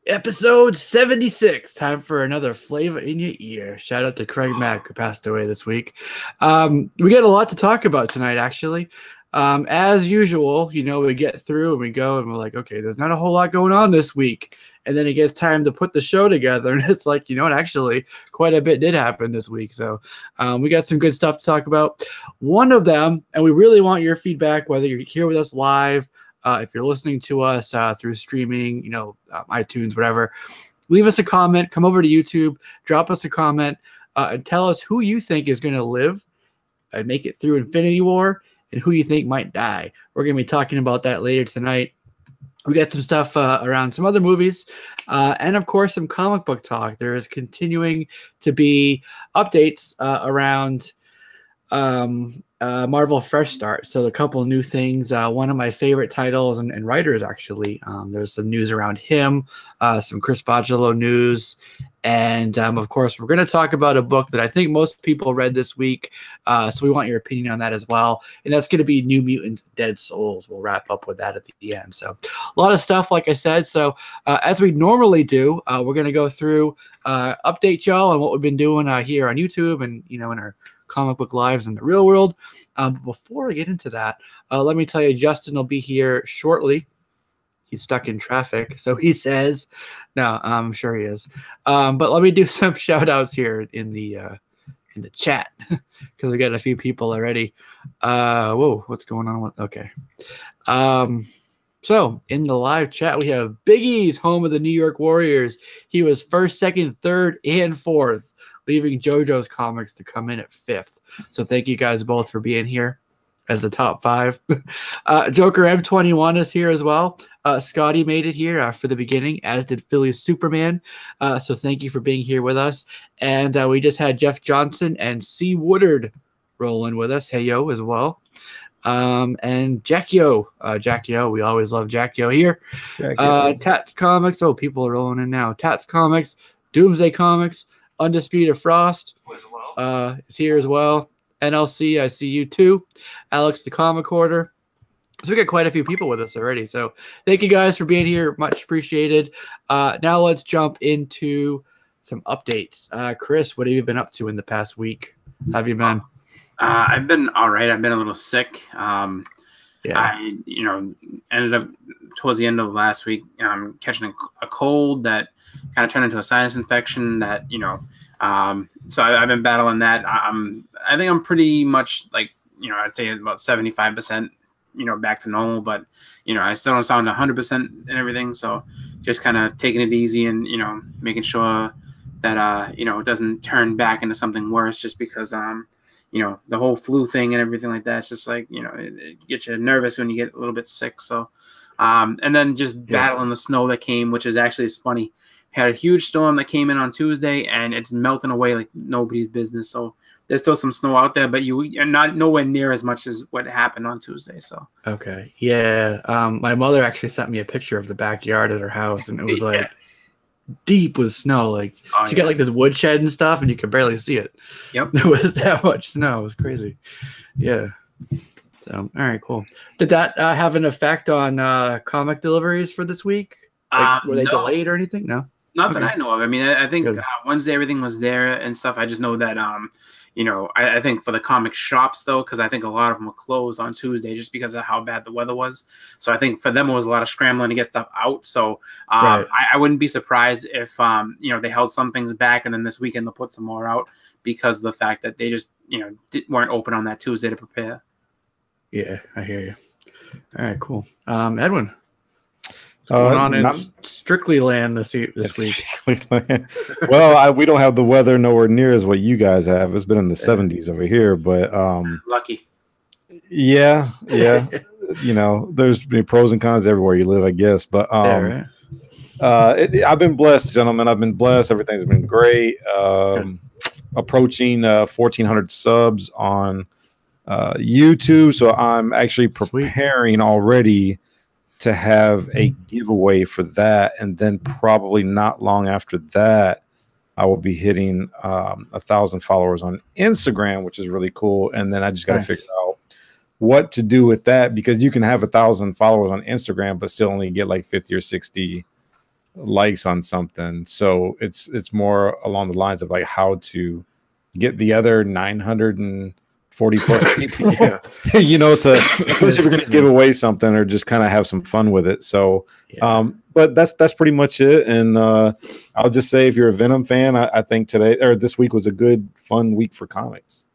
Episode 76. Time for another flavor in your ear. Shout out to Craig Mack, who passed away this week. We got a lot to talk about tonight, actually. As usual, we get through and we go and we're like, okay, there's not a whole lot going on this week. And then it gets time to put the show together. And it's like, actually, quite a bit did happen this week. So we got some good stuff to talk about. One of them, and we really want your feedback, whether you're here with us live, if you're listening to us through streaming, iTunes, whatever, leave us a comment. Come over to YouTube, drop us a comment, and tell us who you think is going to live and make it through Infinity War and who you think might die. We're going to be talking about that later tonight. We got some stuff around some other movies and, of course, some comic book talk. There is continuing to be updates around Marvel Fresh Start. So a couple of new things. One of my favorite titles and writers, actually. There's some news around him, some Chris BACHALO news. And, of course, we're going to talk about a book that I think most people read this week. So we want your opinion on that as well. And that's going to be New Mutants Dead Souls. We'll wrap up with that at the end. So a lot of stuff, like I said. So as we normally do, we're going to go through, update y'all on what we've been doing here on YouTube and, in our comic book lives in the real world. Before I get into that, let me tell you, Justin will be here shortly. He's stuck in traffic, so he says. No, I'm sure he is. But let me do some shout outs here in the chat because we got a few people already. Whoa, what's going on? Okay. So in the live chat, we have Big E's home of the New York Warriors. He was first, second, third, and fourth, leaving JoJo's Comics to come in at fifth. So thank you guys both for being here as the top five. Joker M21 is here as well. Scotty made it here for the beginning, as did Philly's Superman. So thank you for being here with us. And we just had Jeff Johnson and C. Woodard rolling with us. Hey, yo, as well. And Jack Yo. We always love Jack Yo here. Tats Comics. Oh, people are rolling in now. Tats Comics, Doomsday Comics, Undisputed Frost is here as well. NLC, I see you too. Alex the Comic Hoarder. So we got quite a few people with us already. So thank you guys for being here. Much appreciated. Now let's jump into some updates. Chris, what have you been up to in the past week? How have you been? I've been all right. I've been a little sick. I ended up towards the end of last week catching a cold that kind of turned into a sinus infection that, so I've been battling that. I think I'm pretty much like, I'd say about 75%, back to normal, but, I still don't sound 100% and everything. So just kind of taking it easy and, making sure that, it doesn't turn back into something worse just because, the whole flu thing and everything like that. It's just like, it gets you nervous when you get a little bit sick. So, and then just battling the snow that came, which is actually funny. Had a huge storm that came in on Tuesday, and it's melting away like nobody's business. So there's still some snow out there, but you're not nowhere near as much as what happened on Tuesday. So okay, yeah. My mother actually sent me a picture of the backyard at her house, and it was like deep with snow. Like she got like this woodshed and stuff, and you could barely see it. Yep, there was that much snow. It was crazy. Yeah. So all right, cool. Did that have an effect on comic deliveries for this week? Like, were they delayed or anything? No. Not that I know of. I mean, I think Wednesday everything was there and stuff. I just know that, I think for the comic shops, though, because I think a lot of them were closed on Tuesday just because of how bad the weather was. So I think for them, it was a lot of scrambling to get stuff out. So I wouldn't be surprised if, they held some things back and then this weekend they'll put some more out because of the fact that they just, weren't open on that Tuesday to prepare. Yeah, I hear you. All right, cool. Edwin. What's going on in Strictly Land this week? Well, we don't have the weather nowhere near as what you guys have. It's been in the 70s over here, but lucky. Yeah. There's pros and cons everywhere you live, I guess. But I've been blessed, gentlemen. I've been blessed. Everything's been great. Approaching 1,400 subs on YouTube, so I'm actually preparing already to have a giveaway for that, and then probably not long after that I will be hitting 1,000 followers on Instagram, which is really cool. And then I just got to figure out what to do with that, because you can have 1,000 followers on Instagram but still only get like 50 or 60 likes on something. So it's more along the lines of like how to get the other 940 plus people, you know, to especially if you're going to give away something or just kind of have some fun with it. So, but that's pretty much it. And I'll just say, if you're a Venom fan, I think today or this week was a good, fun week for comics.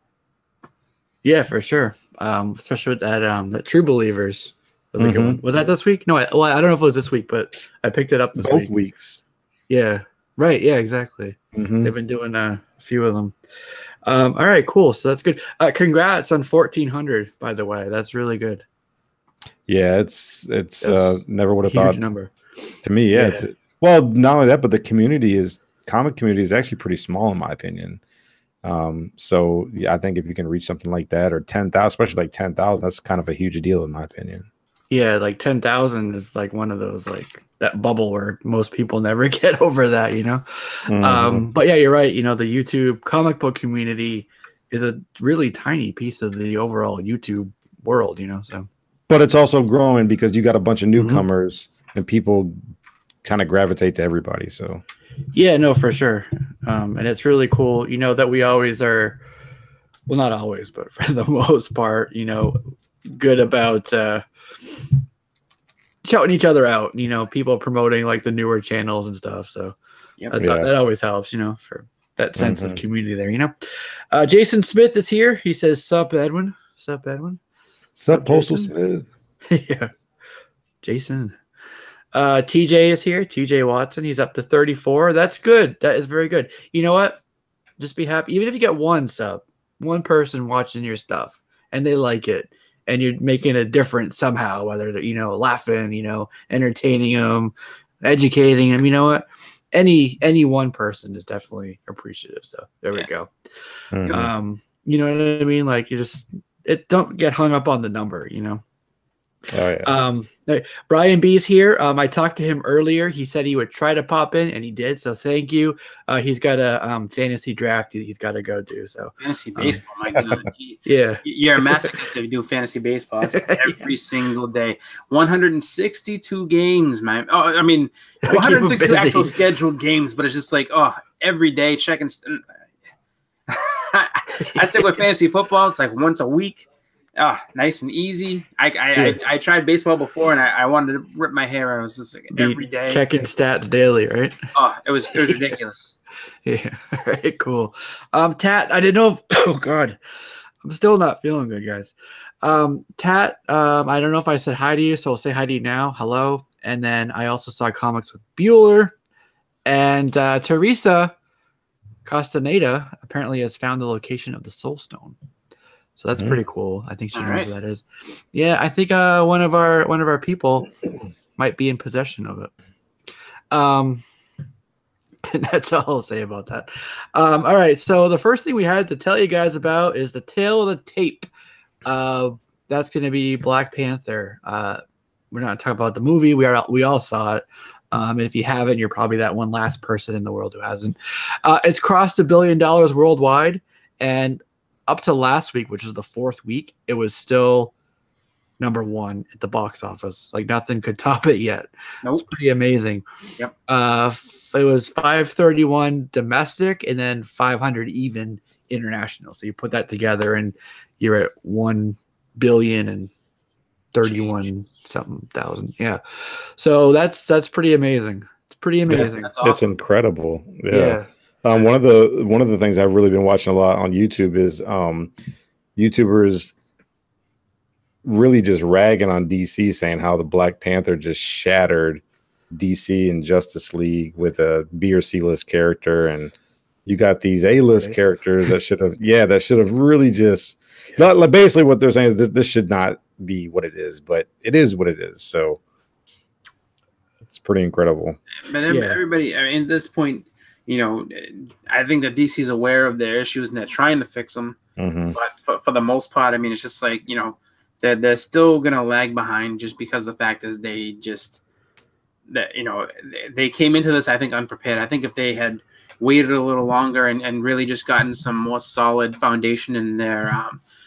Yeah, for sure. Especially with that True Believers. Was a good one. Was that this week? No, I don't know if it was this week, but I picked it up this Both weeks. Yeah, right. Yeah, exactly. They've been doing a few of them. All right, cool. So that's good. Congrats on 1,400, by the way. That's really good. Yeah, it's never would have thought. Huge number. To me, yeah. Well, not only that, but the comic community is actually pretty small in my opinion. So yeah, I think if you can reach something like that, or 10,000, especially like 10,000, that's kind of a huge deal in my opinion. Yeah, like 10,000 is like one of those, like that bubble where most people never get over that, you know? But yeah, you're right. You know, the YouTube comic book community is a really tiny piece of the overall YouTube world, you know? So, but it's also growing because you got a bunch of newcomers and people kind of gravitate to everybody. So yeah, no, for sure. And it's really cool, you know, that we always are, well, not always, but for the most part, you know, good about shouting each other out, you know, people promoting like the newer channels and stuff. So that always helps, you know, for that sense of community there, you know. Jason Smith is here. He says, "Sup, Edwin? Sup, Edwin? Sup, Postal Smith?" Yeah, Jason. TJ is here. TJ Watson. He's up to 34. That's good. That is very good. You know what? Just be happy. Even if you get one sub, one person watching your stuff and they like it, and you're making a difference somehow, whether they're, you know, laughing, you know, entertaining them, educating them, you know what? Any one person is definitely appreciative. So there we go. You know what I mean? Like, don't get hung up on the number, you know? Oh yeah. Brian B's here. I talked to him earlier. He said he would try to pop in, and he did. So thank you. He's got a fantasy draft he's got to go do. So fantasy baseball, my God. Yeah, you're a masochist if you do fantasy baseball every single day. 162 games, man. Oh, I mean, 162 actual scheduled games, but it's just like every day checking. I stick with fantasy football. It's like once a week. Nice and easy. I tried baseball before, and I wanted to rip my hair out. It was just like every day checking stats daily, right? It was ridiculous. Yeah. All right. Cool. Tat, I didn't know if, oh God, I'm still not feeling good, guys. Tat, I don't know if I said hi to you, so I'll say hi to you now. Hello. And then I also saw comics with Bueller, and Teresa Castaneda apparently has found the location of the Soul Stone. So that's pretty cool. I think she knows where that is. Yeah, I think one of our people might be in possession of it. And that's all I'll say about that. All right, so the first thing we had to tell you guys about is the tail of the tape. That's going to be Black Panther. We're not talking about the movie. We all saw it. And if you haven't, you're probably that one last person in the world who hasn't. It's crossed $1 billion worldwide, and up to last week, which was the 4th week, it was still number 1 at the box office. Like nothing could top it yet. Nope. It's pretty amazing. Yep. It was 531 domestic and then 500 even international. So you put that together and you're at 1,031,000 something thousand. Yeah. So that's pretty amazing. It's pretty amazing. That's awesome. It's incredible. Yeah. One of the things I've really been watching a lot on YouTube is YouTubers really just ragging on DC, saying how the Black Panther just shattered DC and Justice League with a B or C list character, and you got these A-list characters that should have really just like basically what they're saying is this should not be what it is, but it is what it is. So it's pretty incredible. But everybody, I mean, at this point, you know, I think that DC is aware of their issues and they're trying to fix them. But for the most part, I mean, it's just like, you know, they're still going to lag behind just because the fact is they came into this, I think, unprepared. I think if they had waited a little longer and really just gotten some more solid foundation in their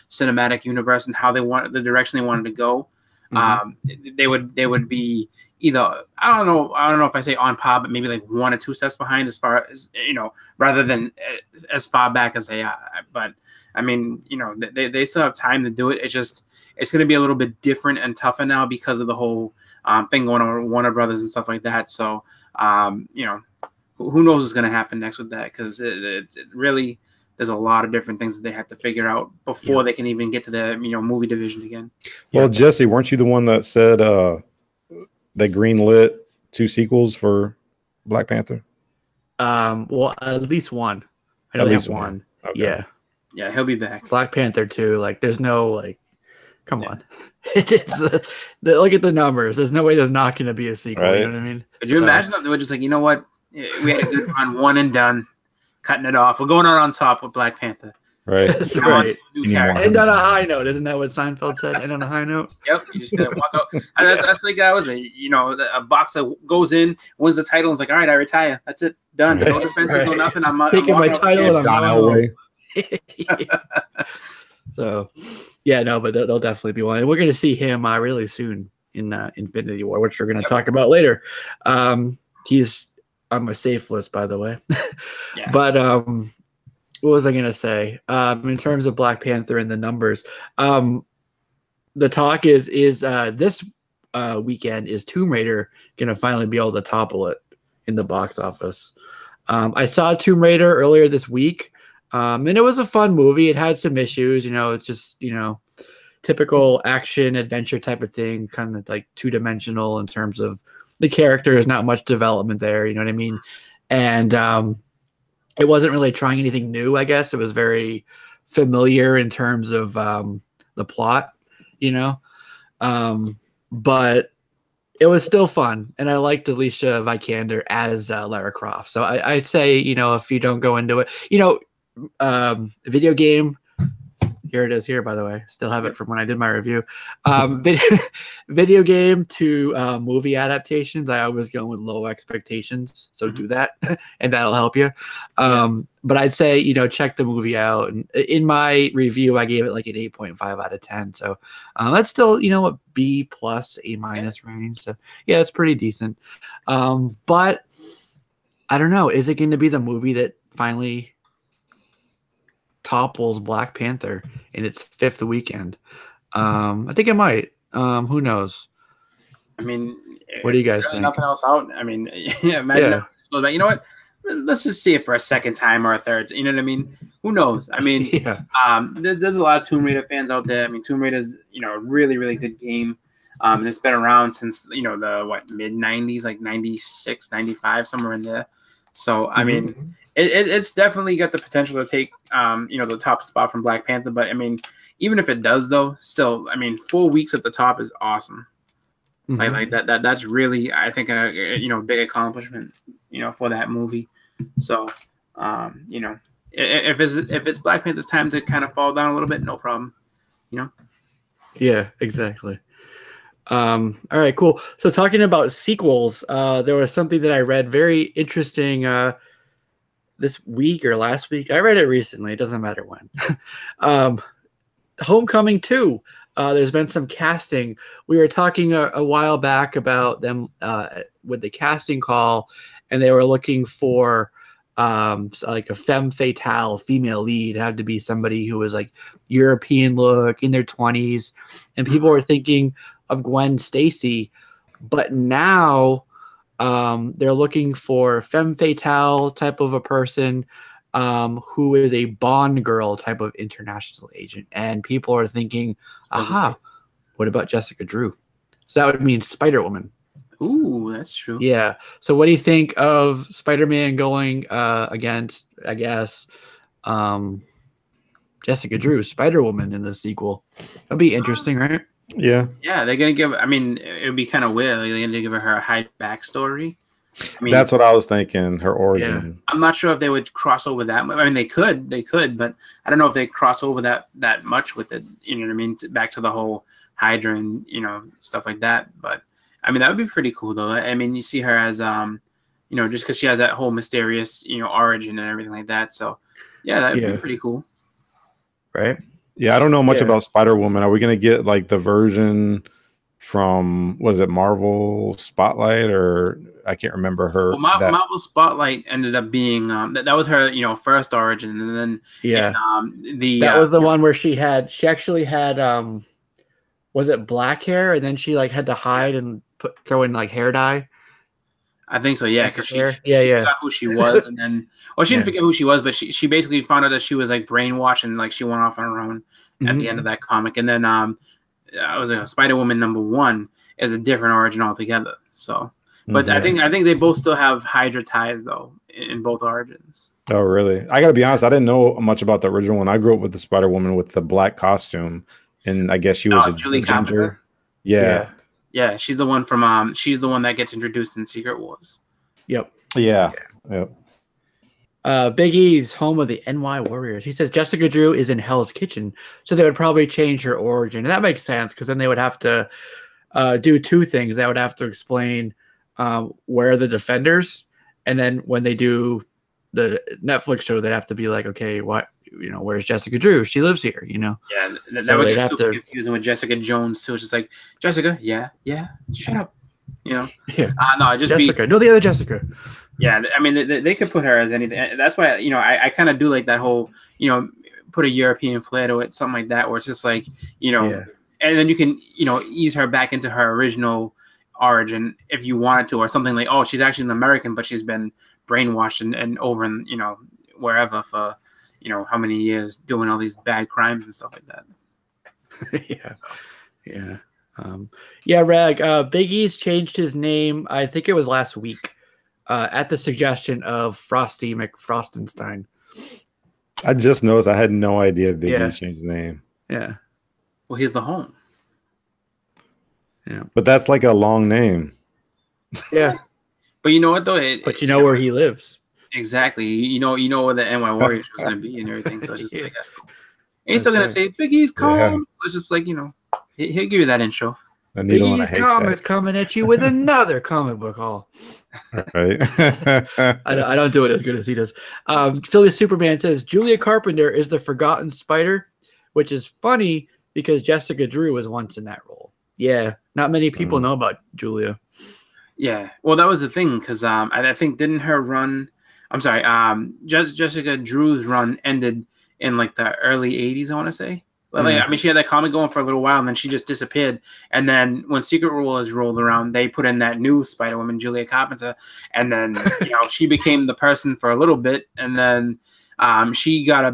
cinematic universe and how they wanted, the direction they wanted to go, they would be either I don't know if I say on par, but maybe like 1 or 2 steps behind as far as rather than as far back as they are. But I mean, they still have time to do it. It's going to be a little bit different and tougher now because of the whole thing going on with Warner Brothers and stuff like that. So who knows what's going to happen next with that, because it really, there's a lot of different things that they have to figure out before they can even get to the movie division again. Well, Jesse, weren't you the one that said they greenlit 2 sequels for Black Panther? Well, at least one. I know they have one. Okay. Yeah, he'll be back. Black Panther 2. Like, there's no come on. It's look at the numbers. There's no way there's not going to be a sequel. Right. You know what I mean? Could you imagine if they were just like, you know what? We had a good run, one and done, cutting it off. We're going out on top with Black Panther. Right. That's right. End on a high note. Isn't that what Seinfeld said? End on a high note? Yep. You just gotta walk out. And that's like that was a boxer goes in, wins the title, and is like, all right, I retire. That's it. Done. No defenses, no nothing. I'm taking my title and I'm going away. So, but they'll definitely be one. And we're going to see him really soon in Infinity War, which we're going to talk about later. He's on my safe list, by the way. But what was I going to say? In terms of Black Panther and the numbers, the talk is this weekend is Tomb Raider going to finally be able to topple it in the box office. I saw Tomb Raider earlier this week. And it was a fun movie. It had some issues, it's just, typical action adventure type of thing, kind of like 2-dimensional in terms of the character. There's not much development there, you know what I mean? And it wasn't really trying anything new, I guess. It was very familiar in terms of the plot, but it was still fun. And I liked Alicia Vikander as Lara Croft. So I'd say, if you don't go into it, video game, here it is here, by the way, still have it from when I did my review. Video game to movie adaptations, I always go with low expectations, so do that and that'll help you. But I'd say check the movie out, and in my review I gave it like an 8.5 out of 10, so that's still a B plus A minus range, so it's pretty decent. But I don't know, is it going to be the movie that finally topples Black Panther in its 5th weekend? I think it might. Who knows? I mean, what do you guys think? Nothing else out. I mean, imagine. You know what? Let's just see it for a second time or a third. You know what I mean? Who knows? I mean, there's a lot of Tomb Raider fans out there. I mean, Tomb Raider's a really, really good game. And it's been around since the mid 90s, like 96, 95, somewhere in there. So I mean, it's definitely got the potential to take the top spot from Black Panther. But I mean, even if it does, though, still, I mean, 4 weeks at the top is awesome. Like that's really, I think, a big accomplishment for that movie. So if it's Black Panther's time to kind of fall down a little bit, no problem. Yeah, exactly. All right, cool. So talking about sequels, there was something that I read very interesting this week or last week. I read it recently. It doesn't matter when. Homecoming 2. There's been some casting. We were talking a while back about them with the casting call, and they were looking for like a femme fatale female lead. It had to be somebody who was like European look, in their 20s, and people were thinking of Gwen Stacy, but now they're looking for femme fatale type of a person who is a Bond girl type of international agent, and people are thinking, what about Jessica Drew? So that would mean Spider-Woman. Ooh, that's true. Yeah. So what do you think of Spider-Man going against, I guess, Jessica Drew, Spider-Woman in the sequel? That'd be interesting, right? Yeah. Yeah, they're gonna give. I mean, it would be kind of weird. Like, they're gonna give her a high backstory. I mean, that's what I was thinking. Her origin. Yeah. I'm not sure if they would cross over that. I mean, they could, but I don't know if they cross over that much with it. You know what I mean? Back to the whole Hydra and stuff like that. But I mean, that would be pretty cool, though. I mean, you see her as just because she has that whole mysterious origin and everything like that. So yeah, that would be pretty cool. Right. Yeah, I don't know much about Spider-Woman. Are we going to get like the version from, was it Marvel Spotlight, or I can't remember her. Well, Marvel Spotlight ended up being that was her, first origin, and then that was the one where she actually had was it black hair, and then she like had to hide and throw in like hair dye. I think so, yeah, because she forgot who she was, and then she didn't forget who she was, but she basically found out that she was like brainwashed, and like she went off on her own at the end of that comic, and then I was like Spider-Woman #1 is a different origin altogether. So, but I think they both still have Hydra ties though in both origins. Oh, really? I gotta be honest, I didn't know much about the original one. I grew up with the Spider-Woman with the black costume, and I guess she was a Julie ginger. Yeah. Yeah, she's the one from she's the one that gets introduced in Secret Wars. Yep. Yeah. Big E's home of the NY Warriors. He says Jessica Drew is in Hell's Kitchen, so they would probably change her origin. And that makes sense because then they would have to do two things. They would have to explain where are the Defenders, and then when they do the Netflix show, they'd have to be like, okay, what? Where's Jessica Drew? She lives here, Yeah, that would get super confusing with Jessica Jones too. It's just like, Jessica, yeah, shut up, Yeah. No, just Jessica. No, the other Jessica. Yeah, I mean, they could put her as anything. That's why, I kind of do like that whole, put a European flair to it, something like that, where it's just like, and then you can, ease her back into her original origin if you wanted to, or something like, oh, she's actually an American, but she's been brainwashed and over in, wherever for, how many years doing all these bad crimes and stuff like that. Rag. Big E's changed his name. I think it was last week, at the suggestion of Frosty McFrostenstein. I just noticed. I had no idea Big E's changed his name. Yeah. Well, he's the home. Yeah. But that's like a long name. Yeah. But you know what though? But you know where he lives. Exactly. You know where the NY Warriors was going to be and everything. So it's just like, that's cool. And he's still going to say, Big E's calm. Yeah. So it's just like, he'll give you that intro. Big E's coming at you with another comic book haul. Right. I don't do it as good as he does. Philly Superman says, Julia Carpenter is the forgotten Spider, which is funny because Jessica Drew was once in that role. Yeah. Not many people know about Julia. Yeah. Well, that was the thing because I think didn't her run... I'm sorry. Jessica Drew's run ended in like the early '80s. I want to say. I mean, she had that comic going for a little while, and then she just disappeared. And then when Secret Wars rolled around, they put in that new Spider-Woman, Julia Carpenter, and then she became the person for a little bit, and then she got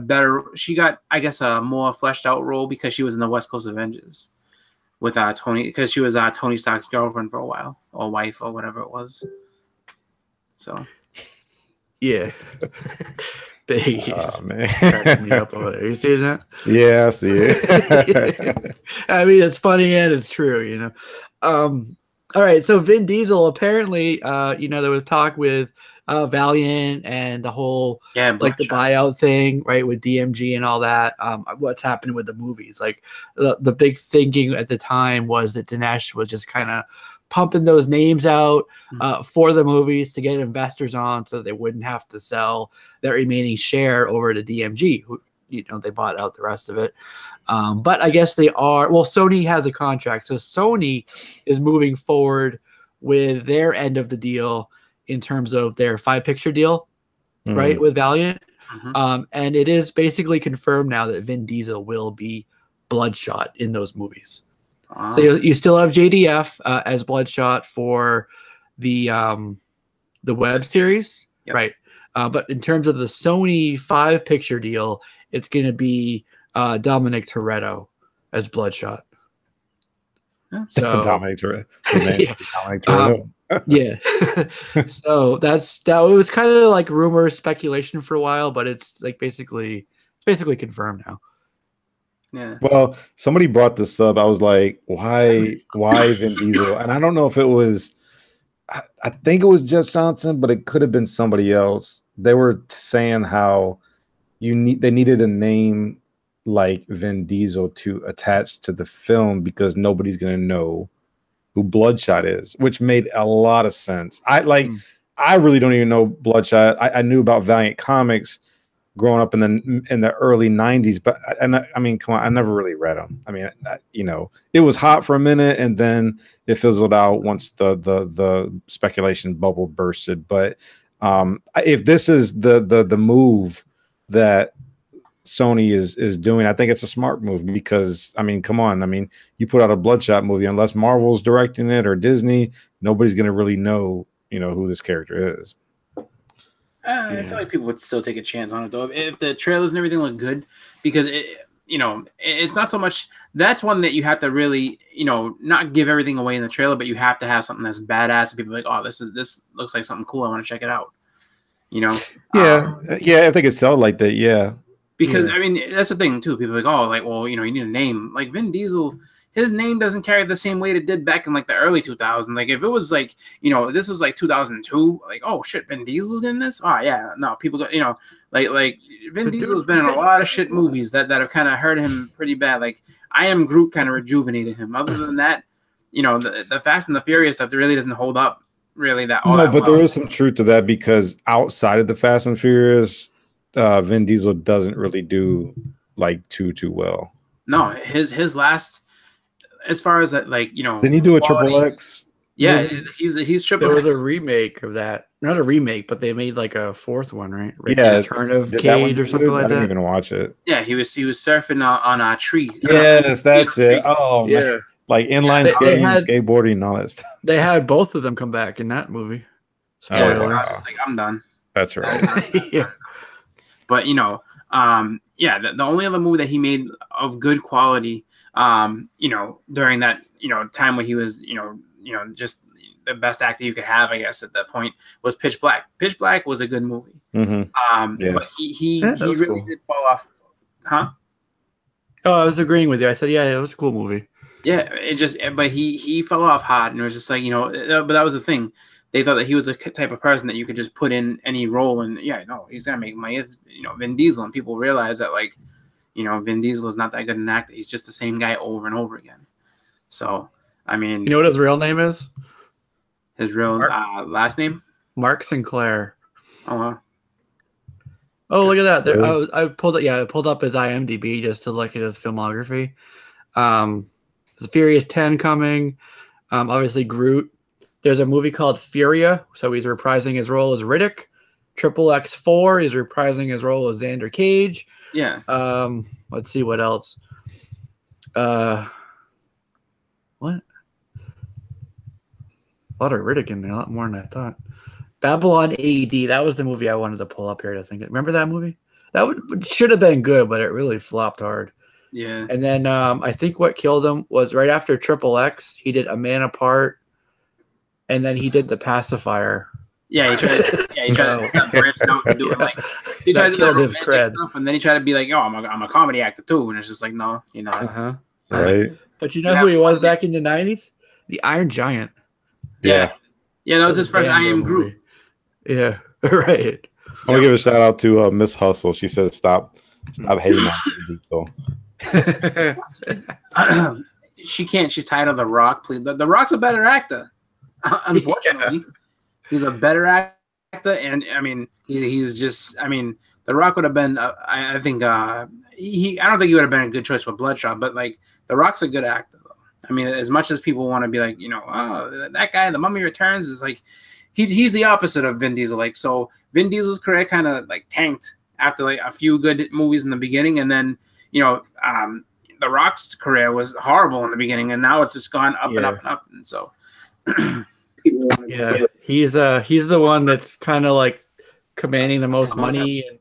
I guess a more fleshed out role because she was in the West Coast Avengers with Tony, because she was Tony Stark's girlfriend for a while, or wife, or whatever it was. So. Yeah. Big. Oh, man. Me up over there. You see that? Yeah, I see it. I mean, it's funny and it's true, All right. So Vin Diesel, apparently, there was talk with Valiant and the whole, like the buyout thing, right, with DMG and all that. What's happening with the movies? Like the big thinking at the time was that Dinesh was just kind of pumping those names out for the movies to get investors on so they wouldn't have to sell their remaining share over to DMG, who, they bought out the rest of it. But I guess Sony has a contract. So Sony is moving forward with their end of the deal in terms of their 5-picture deal, right, with Valiant. And it is basically confirmed now that Vin Diesel will be Bloodshot in those movies. So you still have JDF as Bloodshot for the web series, right? But in terms of the Sony 5-picture deal, it's going to be Dominic Toretto as Bloodshot. So Dominic Toretto. Yeah. So that was kind of like rumor speculation for a while, but it's like basically confirmed now. Yeah. Well, somebody brought this up. I was like, why Vin Diesel? And I don't know if it was, I think it was Jeff Johnson, but it could have been somebody else. They were saying how they needed a name like Vin Diesel to attach to the film because nobody's going to know who Bloodshot is, which made a lot of sense. I really don't even know Bloodshot. I knew about Valiant Comics growing up in the early 90s, but I mean, come on, I never really read them. I mean, you know, it was hot for a minute and then it fizzled out once the speculation bubble bursted. But if this is the move that Sony is doing, I think it's a smart move, because I mean, come on, I mean, you put out a Bloodshot movie, unless Marvel's directing it or Disney, nobody's gonna really know, you know, who this character is. I feel like people would still take a chance on it though if the trailers and everything look good, because it's not so much, that's one that you have to really, you know, not give everything away in the trailer, but you have to have something that's badass and people are like, oh, this looks like something cool, I want to check it out, you know. If they could sell it like that, because I mean, that's the thing too, people are like, oh, like, well, you know, you need a name. Like Vin Diesel, his name doesn't carry the same weight it did back in like the early 2000s. Like if it was like, you know, this was like 2002, like, oh shit, Vin Diesel's in this? Oh yeah, no, people go, you know, like Vin Diesel's been in a lot of shit movies that have kind of hurt him pretty bad. Like I Am Groot kind of rejuvenated him. Other than that, you know, the Fast and the Furious stuff really doesn't hold up really that all. No, that but there is some truth to that, because outside of the Fast and Furious, Vin Diesel doesn't really do like too well. No, his last, as far as that, like, you know, didn't he do a Triple X? Yeah, he's Triple X. There was a remake of that, not a remake, but they made like a fourth one, right? Yeah, Return of Cage or something like that. I didn't even watch it. Yeah, he was surfing on a tree. Yes, that's it. Oh yeah, man. Like inline skating, skateboarding, and all that stuff. They had both of them come back in that movie. Yeah, I was like, I'm done. That's right. Yeah. But you know, the only other movie that he made of good quality, you know, during that, you know, time when he was, you know, just the best actor you could have, I guess, at that point, was Pitch Black. Pitch Black was a good movie. Mm-hmm. But he really did fall off. Huh? Oh, I was agreeing with you. I said, yeah, it was a cool movie. Yeah, but he fell off hard, and it was just like, you know, but that was the thing. They thought that he was the type of person that you could just put in any role, and yeah, no, he's gonna make money. You know, Vin Diesel, and people realize that, like, you know, Vin Diesel is not that good an actor. He's just the same guy over and over again. So, I mean, you know what his real name is? His real last name? Mark Sinclair. Oh, wow. Oh, look at that! There, I pulled up his IMDb just to look at his filmography. There's Furious 10 coming. Obviously Groot. There's a movie called Furia, so he's reprising his role as Riddick. Triple X 4, he's reprising his role as Xander Cage. Yeah. Let's see what else. What? A lot of Riddick in there, a lot more than I thought. Babylon AD, that was the movie I wanted to pull up here to think. Remember that movie? That should have been good, but it really flopped hard. Yeah. And then I think what killed him was right after Triple X, he did A Man Apart, and then he did The Pacifier. Yeah, he tried to branch out and do it. Like, he tried to do his cred stuff, and then he tried to be like, "Oh, I'm a comedy actor too," and it's just like, no, you know. Right. But you know who he was back in the 90s? The Iron Giant. Yeah, that was his first I Am Groot. Yeah, right. I want to give a shout out to Miss Hustle. She said, "Stop hating on people." She can't. She's tired of The Rock. Please, The Rock's a better actor. Unfortunately, he's a better actor, and I mean, he's just. I mean, The Rock would have been. I think. I don't think he would have been a good choice for Bloodshot, but like, The Rock's a good actor. Though. I mean, as much as people want to be like, you know, oh, that guy, The Mummy Returns, is like, he's the opposite of Vin Diesel. Like, so Vin Diesel's career kind of like tanked after like a few good movies in the beginning, and then, you know, The Rock's career was horrible in the beginning, and now it's just gone up and up and up, and so. Yeah, he's the one that's kind of like commanding the most money in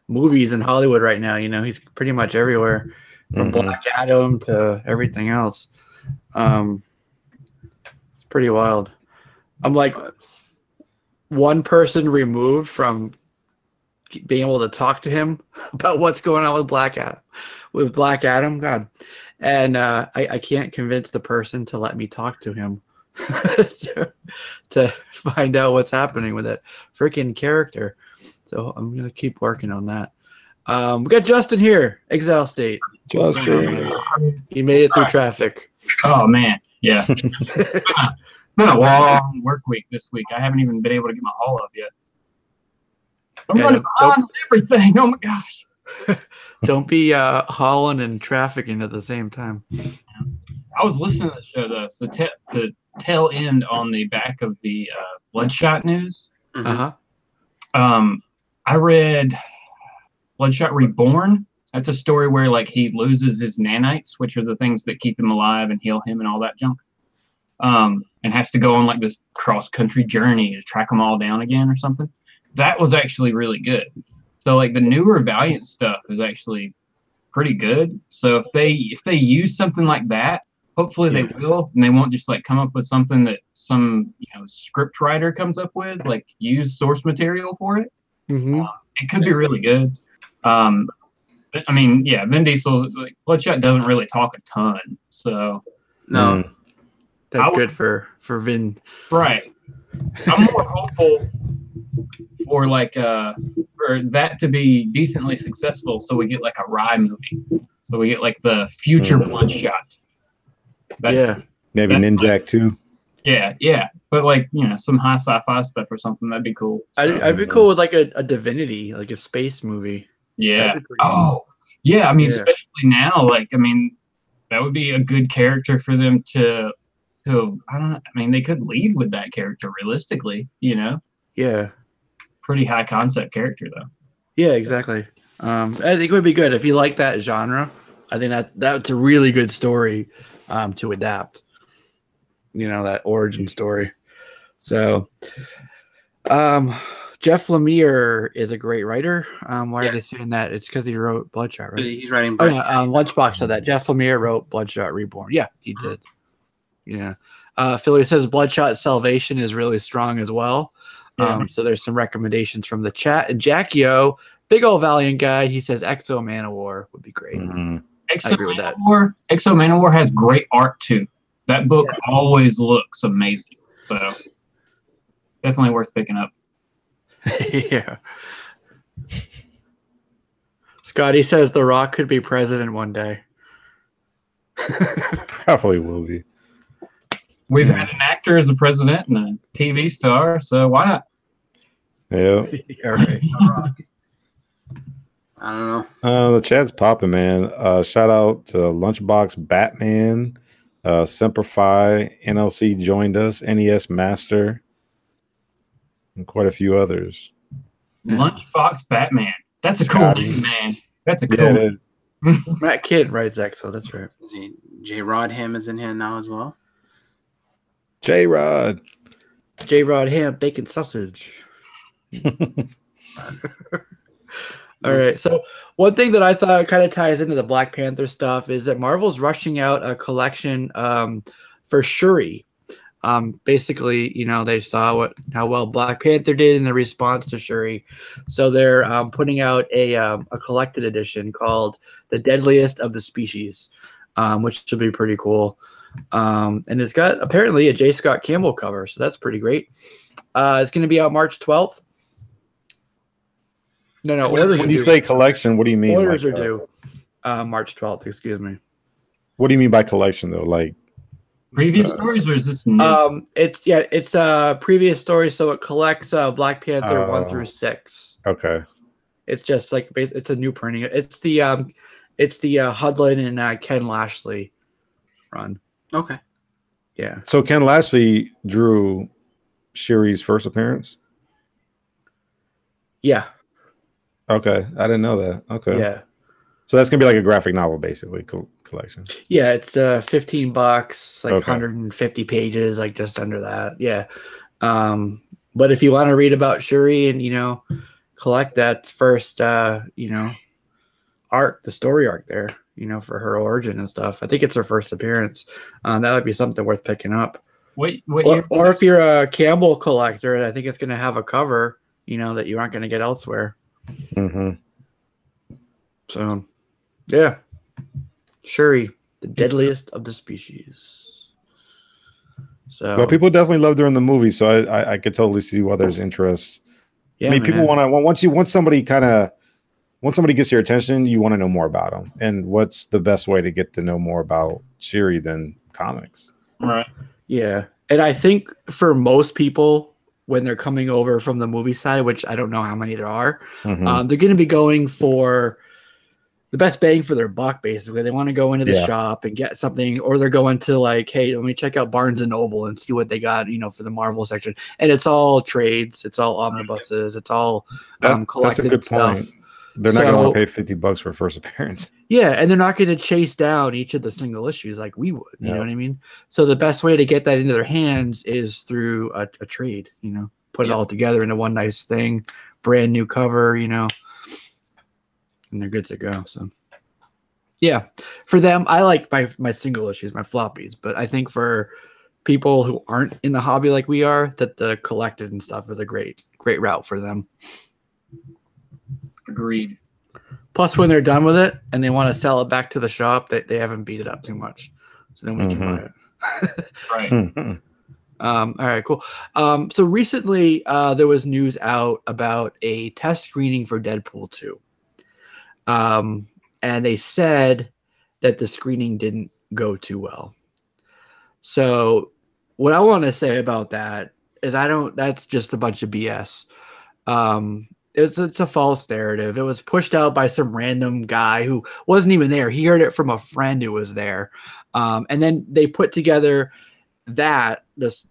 movies in Hollywood right now. You know, he's pretty much everywhere, from Black Adam to everything else. It's pretty wild. I'm like one person removed from being able to talk to him about what's going on with Black Adam. God, and I can't convince the person to let me talk to him. to find out what's happening with that freaking character. So I'm gonna keep working on that. We got Justin here, Exile State. Justin, he made it through traffic. Oh man, yeah. Been a long work week this week. I haven't even been able to get my haul up yet. I'm running behind on everything. Oh my gosh. Don't be hauling and trafficking at the same time. I was listening to the show though, so to tail end on the back of the Bloodshot news. I read Bloodshot Reborn. That's a story where like he loses his nanites, which are the things that keep him alive and heal him and all that junk. And has to go on like this cross-country journey to track them all down again or something. That was actually really good. So like the newer Valiant stuff is actually pretty good. So if they use something like that, hopefully they will, and they won't just like come up with something that some script writer comes up with, like use source material for it. It could be really good. I mean, yeah, Vin Diesel, like, Bloodshot doesn't really talk a ton, so no, that's good for Vin. Right. I'm more hopeful for like for that to be decently successful, so we get like a Rye movie, so we get like the future Bloodshot. Maybe Ninjak too. Yeah, but like some high sci-fi stuff or something, that'd be cool. So, I'd be cool with like a Divinity, like a space movie. Yeah. Oh, yeah. I mean, especially now, like, I mean, that would be a good character for them to. I don't know. I mean, they could lead with that character realistically. Yeah. Pretty high concept character though. Yeah, exactly. I think it would be good if you like that genre. I think that's a really good story to adapt. That origin story. So, Jeff Lemire is a great writer. Why are they saying that? It's because he wrote Bloodshot, right? He's writing. Lunchbox said that. Jeff Lemire wrote Bloodshot Reborn. Yeah, he did. Yeah. Philly says Bloodshot Salvation is really strong as well. So there's some recommendations from the chat. And Jackio, big old Valiant guy, he says Exo Manowar would be great. I agree with that. Exo Manowar has great art too. That book always looks amazing. So definitely worth picking up. Yeah. Scotty says The Rock could be president one day. Probably will be. We've had an actor as a president and a TV star, so why not? Yeah. Right. I don't know. The chat's popping, man. Shout out to Lunchbox Batman, Semperfi, NLC joined us, NES Master, and quite a few others. Lunchbox Batman. That's a cool name, man. That's a cool name. Matt Kidd writes Exo, that's right. J. Rod Ham is in here now as well. J-Rod Ham, bacon sausage. All right. So one thing that I thought kind of ties into the Black Panther stuff is that Marvel's rushing out a collection for Shuri. Basically, they saw how well Black Panther did in the response to Shuri. So they're putting out a collected edition called The Deadliest of the Species, which should be pretty cool. And it's got apparently a J. Scott Campbell cover, so that's pretty great. It's going to be out March 12th. No. When you say collection, what do you mean? Orders are due March 12th. Excuse me. What do you mean by collection, though? Like previous stories, or is this new? It's previous stories, so it collects Black Panther 1 through 6. Okay. It's just like it's a new printing. It's the Hudlin and Ken Lashley run. Okay. Yeah. So Ken Lashley drew Shuri's first appearance? Yeah. Okay. I didn't know that. Okay. Yeah. So that's going to be like a graphic novel, basically, collection. Yeah, it's $15, like 150 pages, like just under that. Yeah. But if you want to read about Shuri and, collect that first, arc, the story arc there, for her origin and stuff. I think it's her first appearance. That would be something worth picking up. Or if you're a Campbell collector, I think it's going to have a cover, that you aren't going to get elsewhere. Mm-hmm. So, yeah. Shuri, the deadliest of the species. So, well, people definitely loved her in the movie, so I could totally see why there's interest. Yeah, I mean, people want to once somebody gets your attention, you want to know more about them. And what's the best way to get to know more about Shuri than comics? Right. Yeah. And I think for most people, when they're coming over from the movie side, which I don't know how many there are. Mhm. They're going to be going for the best bang for their buck. Basically, they want to go into the shop and get something, or they're going to like, hey, let me check out Barnes and Noble and see what they got, for the Marvel section. And it's all trades, it's all omnibuses, it's all collected that's a good stuff. point. They're not going to want to pay $50 for a first appearance. Yeah, and they're not going to chase down each of the single issues like we would. You know what I mean? So the best way to get that into their hands is through a trade. Put it all together into one nice thing, brand new cover. And they're good to go. So, yeah, for them, I like my single issues, my floppies. But I think for people who aren't in the hobby like we are, that the collected and stuff is a great route for them. Agreed. Plus, when they're done with it and they want to sell it back to the shop, they haven't beat it up too much. So then we can buy it. Right. All right, cool. So recently there was news out about a test screening for Deadpool 2. And they said that the screening didn't go too well. So what I want to say about that is that's just a bunch of BS. It's a false narrative. It was pushed out by some random guy who wasn't even there. He heard it from a friend who was there. And then they put together this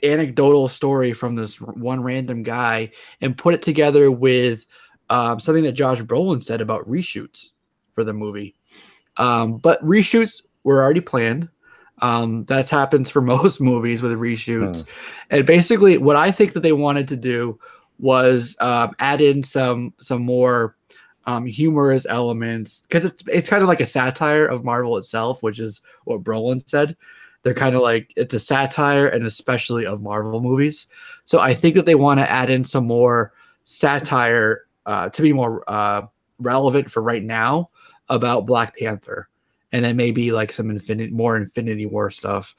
anecdotal story from this one random guy and put it together with something that Josh Brolin said about reshoots for the movie. But reshoots were already planned. That happens for most movies with reshoots. And basically what I think that they wanted to do was add in some more humorous elements, because it's kind of like a satire of Marvel itself, which is what Brolin said. They're kind of like, it's a satire, and especially of Marvel movies. So I think that they want to add in some more satire to be more relevant for right now about Black Panther, and then maybe like some more Infinity War stuff.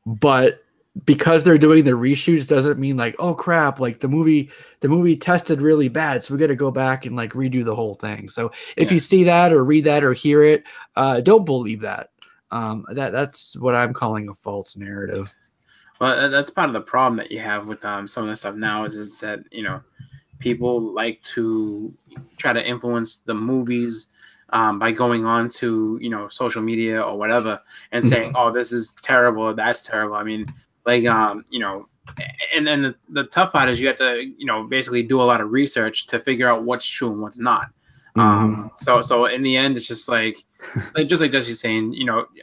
But because they're doing the reshoots doesn't mean like, oh crap, like the movie tested really bad, so we got to go back and like redo the whole thing. So if you see that or read that or hear it, don't believe that. That's what I'm calling a false narrative. Well, that's part of the problem that you have with some of the stuff now is that people like to try to influence the movies by going on to social media or whatever and saying, oh, this is terrible, that's terrible. I mean, like and then the tough part is you have to basically do a lot of research to figure out what's true and what's not. So in the end, it's just like just like Jesse's saying,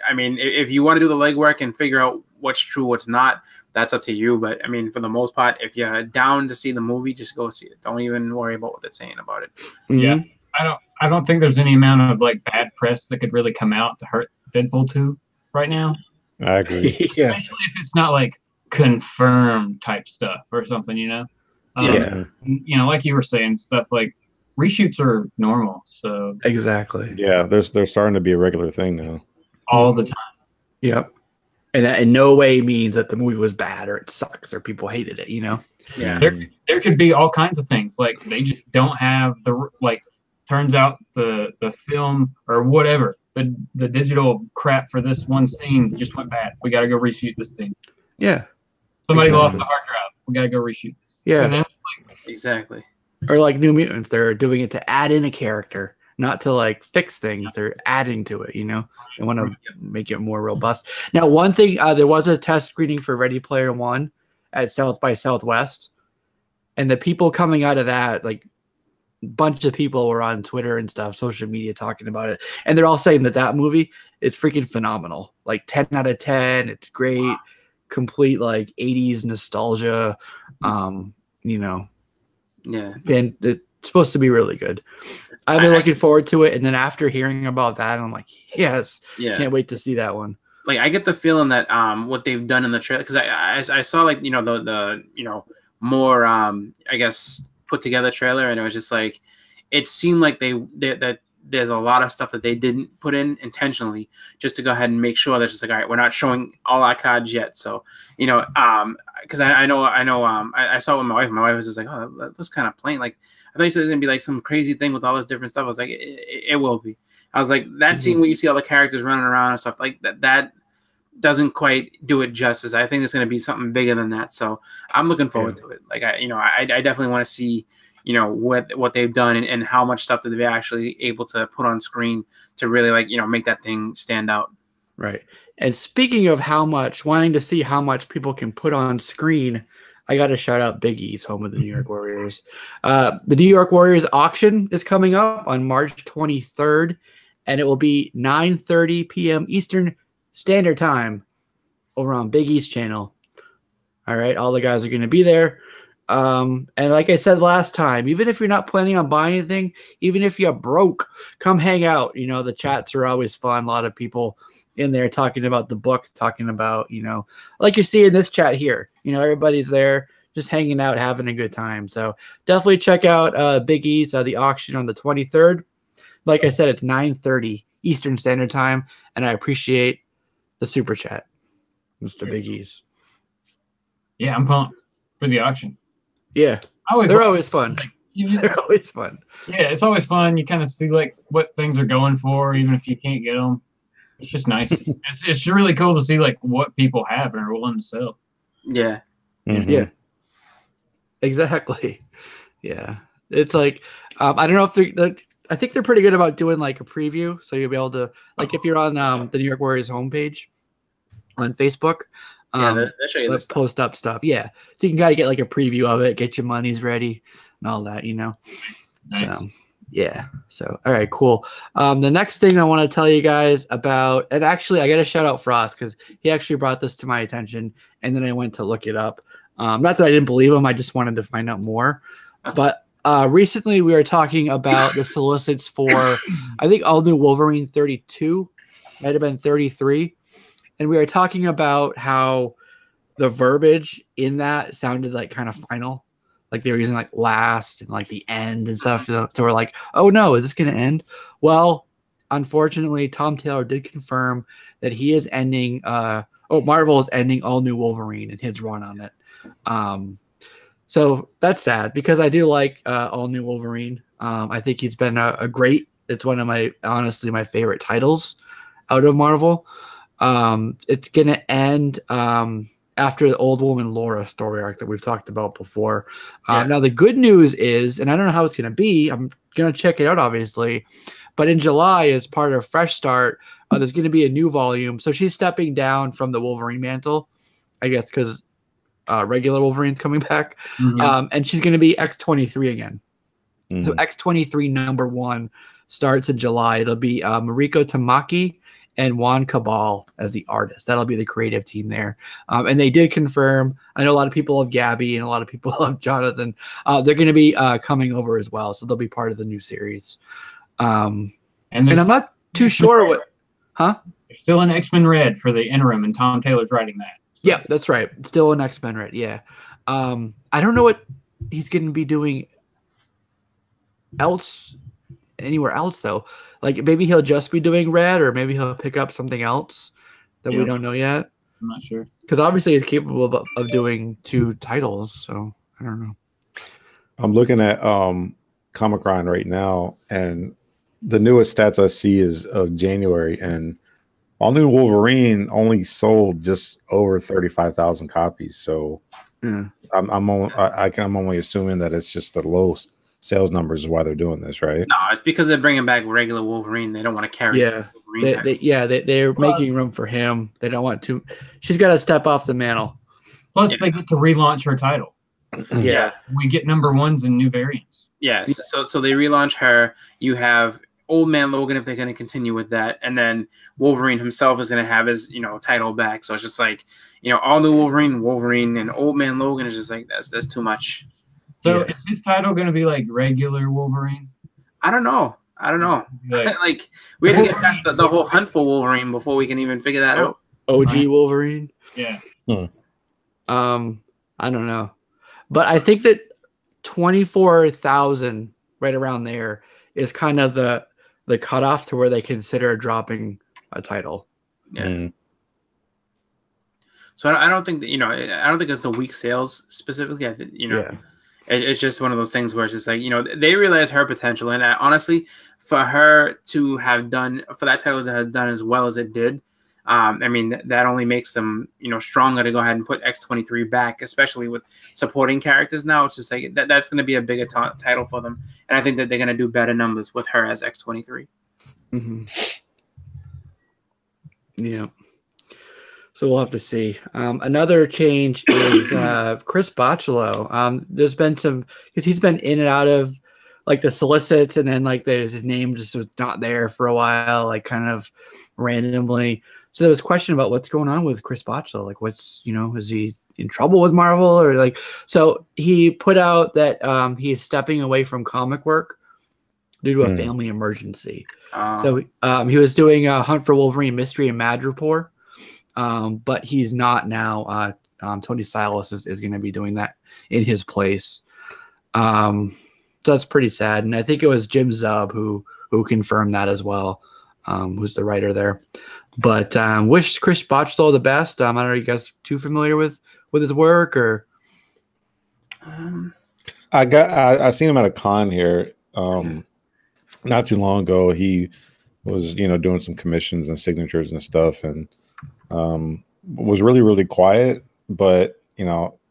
I mean, if you want to do the legwork and figure out what's true, what's not, that's up to you. But I mean, for the most part, if you're down to see the movie, just go see it. Don't even worry about what they're saying about it. Yeah, I don't think there's any amount of like bad press that could really come out to hurt Deadpool 2 right now. I agree. Especially if it's not like confirmed type stuff or something, like you were saying, stuff like reshoots are normal. So exactly. Yeah, they're starting to be a regular thing now. All the time. Yep. And that in no way means that the movie was bad or it sucks or people hated it, Yeah. There could be all kinds of things. Like they just don't have turns out the film or whatever, the digital crap for this one scene just went bad. We got to go reshoot this thing. Yeah. Somebody lost the hard drive. We got to go reshoot this. Yeah. Exactly. Or like New Mutants, they're doing it to add in a character, not to like fix things. They're adding to it, They want to make it more robust. Now, one thing, there was a test screening for Ready Player One at South by Southwest, and the people coming out of that, like a bunch of people were on Twitter and stuff, social media talking about it, and they're all saying that movie is freaking phenomenal. Like 10 out of 10. It's great. Wow. Complete like 80s nostalgia. Yeah. And it's supposed to be really good. I've been looking forward to it, and then after hearing about that, I'm like, yes, can't wait to see that one. Like I get the feeling that what they've done in the trailer, because I saw like the more I guess put together trailer, and it was just like it seemed like that there's a lot of stuff that they didn't put in intentionally just to go ahead and make sure that's just like, all right, we're not showing all our cards yet. So because I saw it with my wife. My wife was just like, oh, that was kind of plain. Like I thought you said it was gonna be like some crazy thing with all this different stuff. I was like, it will be. I was like, that scene where you see all the characters running around and stuff like that doesn't quite do it justice. I think it's going to be something bigger than that. So I'm looking forward to it. Like I definitely want to see, what they've done and how much stuff that they're actually able to put on screen to really make that thing stand out. Right. And speaking of wanting to see how much people can put on screen, I got to shout out Big E's, home of the New York Warriors. The New York Warriors auction is coming up on March 23rd, and it will be 9:30 p.m. Eastern Standard Time over on Big E's channel. All right, all the guys are going to be there. And like I said last time, even if you're not planning on buying anything, even if you're broke, come hang out. The chats are always fun. A lot of people in there talking about the book, talking about, like you see in this chat here, everybody's there just hanging out, having a good time. So definitely check out Big E's, the auction on the 23rd. Like I said, it's 9:30 Eastern Standard Time, and I appreciate the super chat, Mr. Big E's. Yeah, I'm pumped for the auction. Yeah, they're always fun. They're always fun. Yeah, it's always fun. You kind of see what things are going for, even if you can't get them. It's just nice. It's really cool to see what people have and are willing to sell. Yeah. Mm-hmm. Yeah. Exactly. Yeah. It's I don't know if I think they're pretty good about doing a preview, so you'll be able to if you're on the New York Warriors homepage on Facebook. They'll show you let's post up stuff. Yeah. So you can kind of get a preview of it, get your monies ready and all that, Nice. So yeah. So, all right, cool. The next thing I want to tell you guys about, and actually I got to shout out Frost because he actually brought this to my attention and then I went to look it up. Not that I didn't believe him. I just wanted to find out more, but recently we were talking about the solicits for, I think all new Wolverine 32 might have been 33. And we were talking about how the verbiage in that sounded kind of final. They were using last and the end and stuff. So we're like, oh no, is this going to end? Well, unfortunately, Tom Taylor did confirm that he is ending, Marvel is ending all new Wolverine and his run on it. So that's sad because I do like all new Wolverine. I think he's been it's one of my favorite titles out of Marvel. It's going to end after the Old Woman Laura story arc that we've talked about before. Now, the good news is, and I don't know how it's going to be, I'm going to check it out, obviously, but in July, as part of Fresh Start, there's going to be a new volume. So she's stepping down from the Wolverine mantle, I guess, because regular Wolverine's coming back. Mm-hmm. And she's going to be X-23 again. Mm-hmm. So X-23 #1 starts in July. It'll be Mariko Tamaki and Juan Cabal as the artist. That'll be the creative team there. And they did confirm, I know a lot of people love Gabby and a lot of people love Jonathan. They're going to be coming over as well. So they'll be part of the new series. And I'm not too sure what, There's still an X-Men Red for the interim and Tom Taylor's writing that. So. Yeah, that's right. Still an X-Men Red. Yeah. I don't know what he's going to be doing anywhere else though. Maybe he'll just be doing Red, or maybe he'll pick up something else that we don't know yet. I'm not sure. Because obviously he's capable of doing 2 titles, so I don't know. I'm looking at Comic Grind right now, and the newest stats I see is of January, and all new Wolverine only sold just over 35,000 copies. So I'm only assuming that it's just the low sales numbers is why they're doing this, right? No, it's because they're bringing back regular Wolverine. They don't want to carry. They're making room for him. They don't want to. She's got to step off the mantle. Plus, they get to relaunch her title. Yeah, we get #1s and new variants. Yeah, so they relaunch her. You have Old Man Logan if they're going to continue with that, and then Wolverine himself is going to have his title back. So it's just all new Wolverine, and Old Man Logan is just that's too much. So is his title going to be regular Wolverine? I don't know. We have to get past the whole hunt for Wolverine before we can even figure that out. OG Wolverine. Yeah. I don't know, but I think that 24,000 right around there is kind of the cutoff to where they consider dropping a title. Yeah. Mm. So I don't think that I don't think it's the weak sales specifically. I think it's just one of those things where it's just they realize her potential, and honestly, for her to have done for that title to have done as well as it did, I mean, that only makes them, stronger to go ahead and put X-23 back, especially with supporting characters now. It's just like that's going to be a bigger title for them. And I think that they're going to do better numbers with her as X-23. Mm-hmm. Yeah. So we'll have to see. Another change is Chris BACHALO. There's been some, because he's been in and out of like the solicits, and then like his name just was not there for a while, like kind of randomly. So there was a question about what's going on with Chris BACHALO. Like, what's, is he in trouble with Marvel or like? So he put out that he's stepping away from comic work due to a family emergency. So he was doing a Hunt for Wolverine Mystery and Madripoor. But he's not now. Tony Silas is going to be doing that in his place. So that's pretty sad. And I think it was Jim Zub who confirmed that as well, who's the writer there. But wish Chris BACHALO the best. I don't know, are you guys too familiar with his work or? I seen him at a con here not too long ago. He was doing some commissions and signatures and stuff, and was really, really quiet, but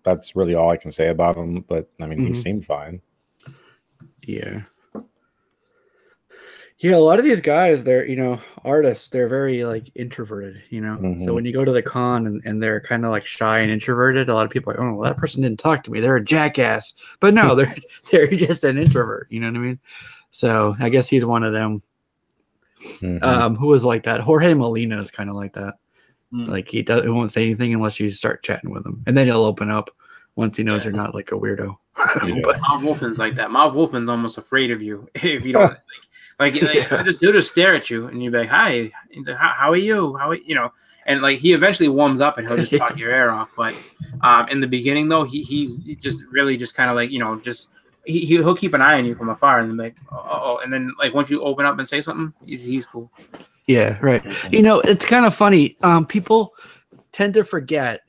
that's really all I can say about him. But I mean, he seemed fine. Yeah. A lot of these guys, they're artists, they're very like introverted, so when you go to the con and they're kind of like shy and introverted, a lot of people are like, oh, well, that person didn't talk to me, they're a jackass. But no, they're just an introvert, you know what I mean? So I guess he's one of them. Who was like that? Jorge Molina is kind of like that. Like he won't say anything unless you start chatting with him, and then he'll open up once he knows you're not like a weirdo. But Marv Wolfman's like that. Marv Wolfman's almost afraid of you if you don't he'll just stare at you and you'll be like, hi, how are you? And like he eventually warms up and he'll just talk your ear off. But in the beginning though, he's just really just kind of like he'll keep an eye on you from afar and then like and then like once you open up and say something, he's cool. Yeah, right. It's kind of funny. People tend to forget.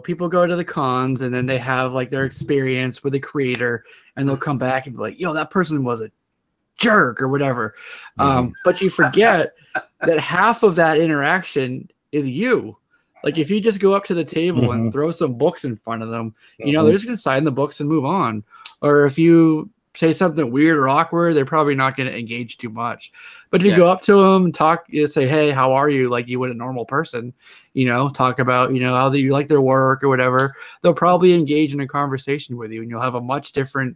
People go to the cons and then they have like their experience with the creator, and they'll come back and be like, that person was a jerk or whatever. But you forget that half of that interaction is you. Like if you just go up to the table and throw some books in front of them, they're just going to sign the books and move on. Or if you say something weird or awkward, they're probably not going to engage too much. But if you go up to them and talk, say, hey, how are you? Like you would a normal person, talk about, how you like their work or whatever, they'll probably engage in a conversation with you, and you'll have a much different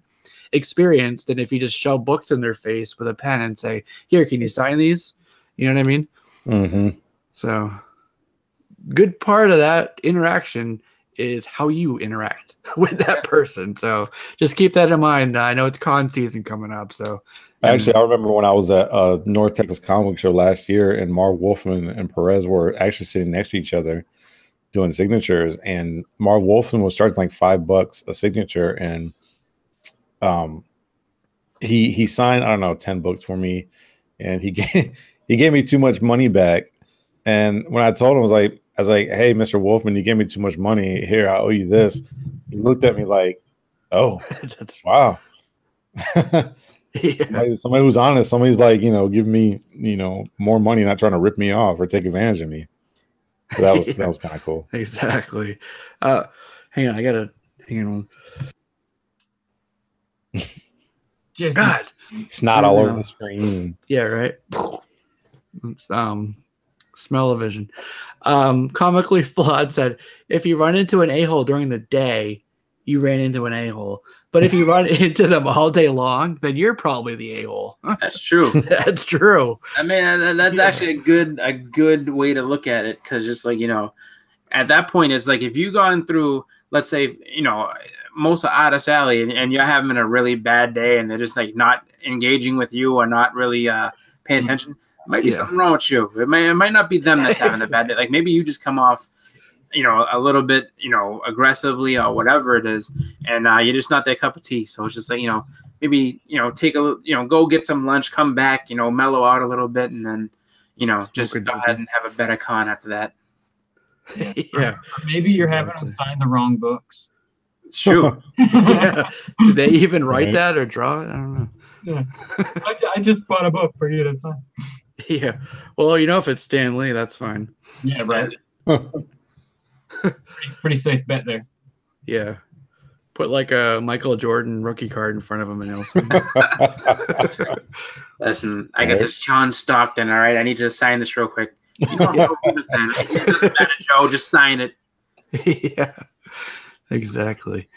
experience than if you just shove books in their face with a pen and say, here, can you sign these? You know what I mean? So good part of that interaction is how you interact with that person. So just keep that in mind. I know it's con season coming up. So actually, I remember when I was at North Texas Comic Show last year, and Marv Wolfman and Perez were actually sitting next to each other doing signatures, and Marv Wolfman was charging like $5 a signature, and he signed, I don't know, 10 books for me, and he gave me too much money back. And when I told him, I was like, hey, Mr. Wolfman, you gave me too much money. Here, I owe you this. He looked at me like, oh, wow. Somebody who's honest. Somebody's like, give me, more money, not trying to rip me off or take advantage of me. So that was kind of cool. Exactly. Hang on, hang on. God, it's not all over the screen. Yeah, right. Smell-o-vision. Comically Flawed said, if you run into an a-hole during the day, you ran into an a-hole. But if you run into them all day long, then you're probably the a-hole. That's true. That's true. I mean, that's actually a good way to look at it, because just like, at that point, it's like if you've gone through, let's say, most of Artist Alley and you're having a really bad day and they're just like not engaging with you or not really paying attention, might be something wrong with you. It might not be them that's having a bad day. Like maybe you just come off, a little bit, aggressively or whatever it is, and you're just not their cup of tea. So it's just like, maybe, take go get some lunch, come back, mellow out a little bit, and then, just go ahead and have a better con after that. Yeah. Or maybe you're having them sign the wrong books. It's true. Yeah. Did they even write that or draw it? I don't know. Yeah. I just bought a book for you to sign. Yeah. Well, if it's Stan Lee, that's fine. Yeah, right. pretty safe bet there. Yeah. Put like a Michael Jordan rookie card in front of him and he'll swing. Listen, I got this John Stockton, all right? I need you to sign this real quick. You don't have to sign it. It doesn't matter, Joe. Just sign it. Yeah. Exactly.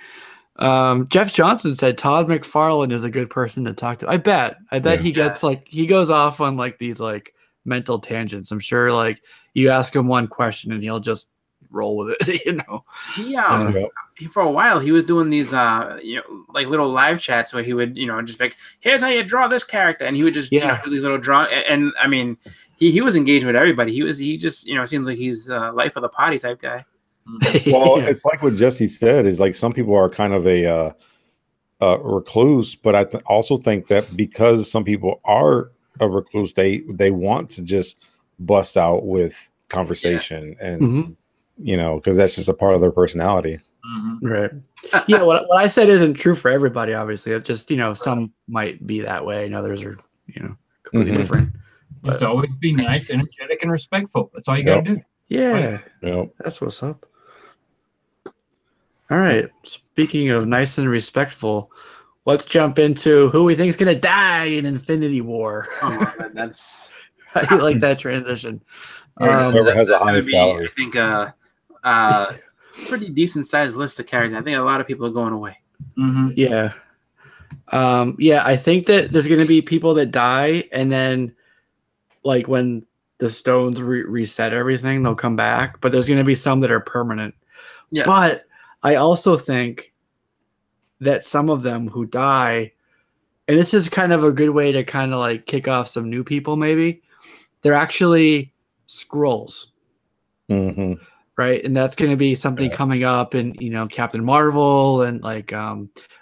Jeff Johnson said Todd McFarlane is a good person to talk to. I bet he gets he goes off on like these like mental tangents. I'm sure like you ask him one question and he'll just roll with it, He for a while he was doing these like little live chats where he would just like, here's how you draw this character, and he would just do these little draw, and I mean he was engaged with everybody. He just seems like he's life of the party type guy. Well, it's like what Jesse said, is like some people are kind of a recluse, but I also think that because some people are a recluse, they want to just bust out with conversation and because that's just a part of their personality. Right. Yeah, what I said isn't true for everybody, obviously. It's just some might be that way and others are completely different. Just always be nice, energetic, and respectful. That's all you got to do. Yeah. That's what's up. All right. Speaking of nice and respectful, let's jump into who we think is going to die in Infinity War. Oh, that's I like that transition. Whoever has a high salary. I think pretty decent sized list of characters. I think a lot of people are going away. Yeah. I think that there's going to be people that die, and then like when the stones reset everything, they'll come back. But there's going to be some that are permanent. Yeah. But I also think that some of them who die, and this is kind of a good way to kind of like kick off some new people, maybe, they're actually Skrulls. Right? And that's going to be something coming up in, Captain Marvel and like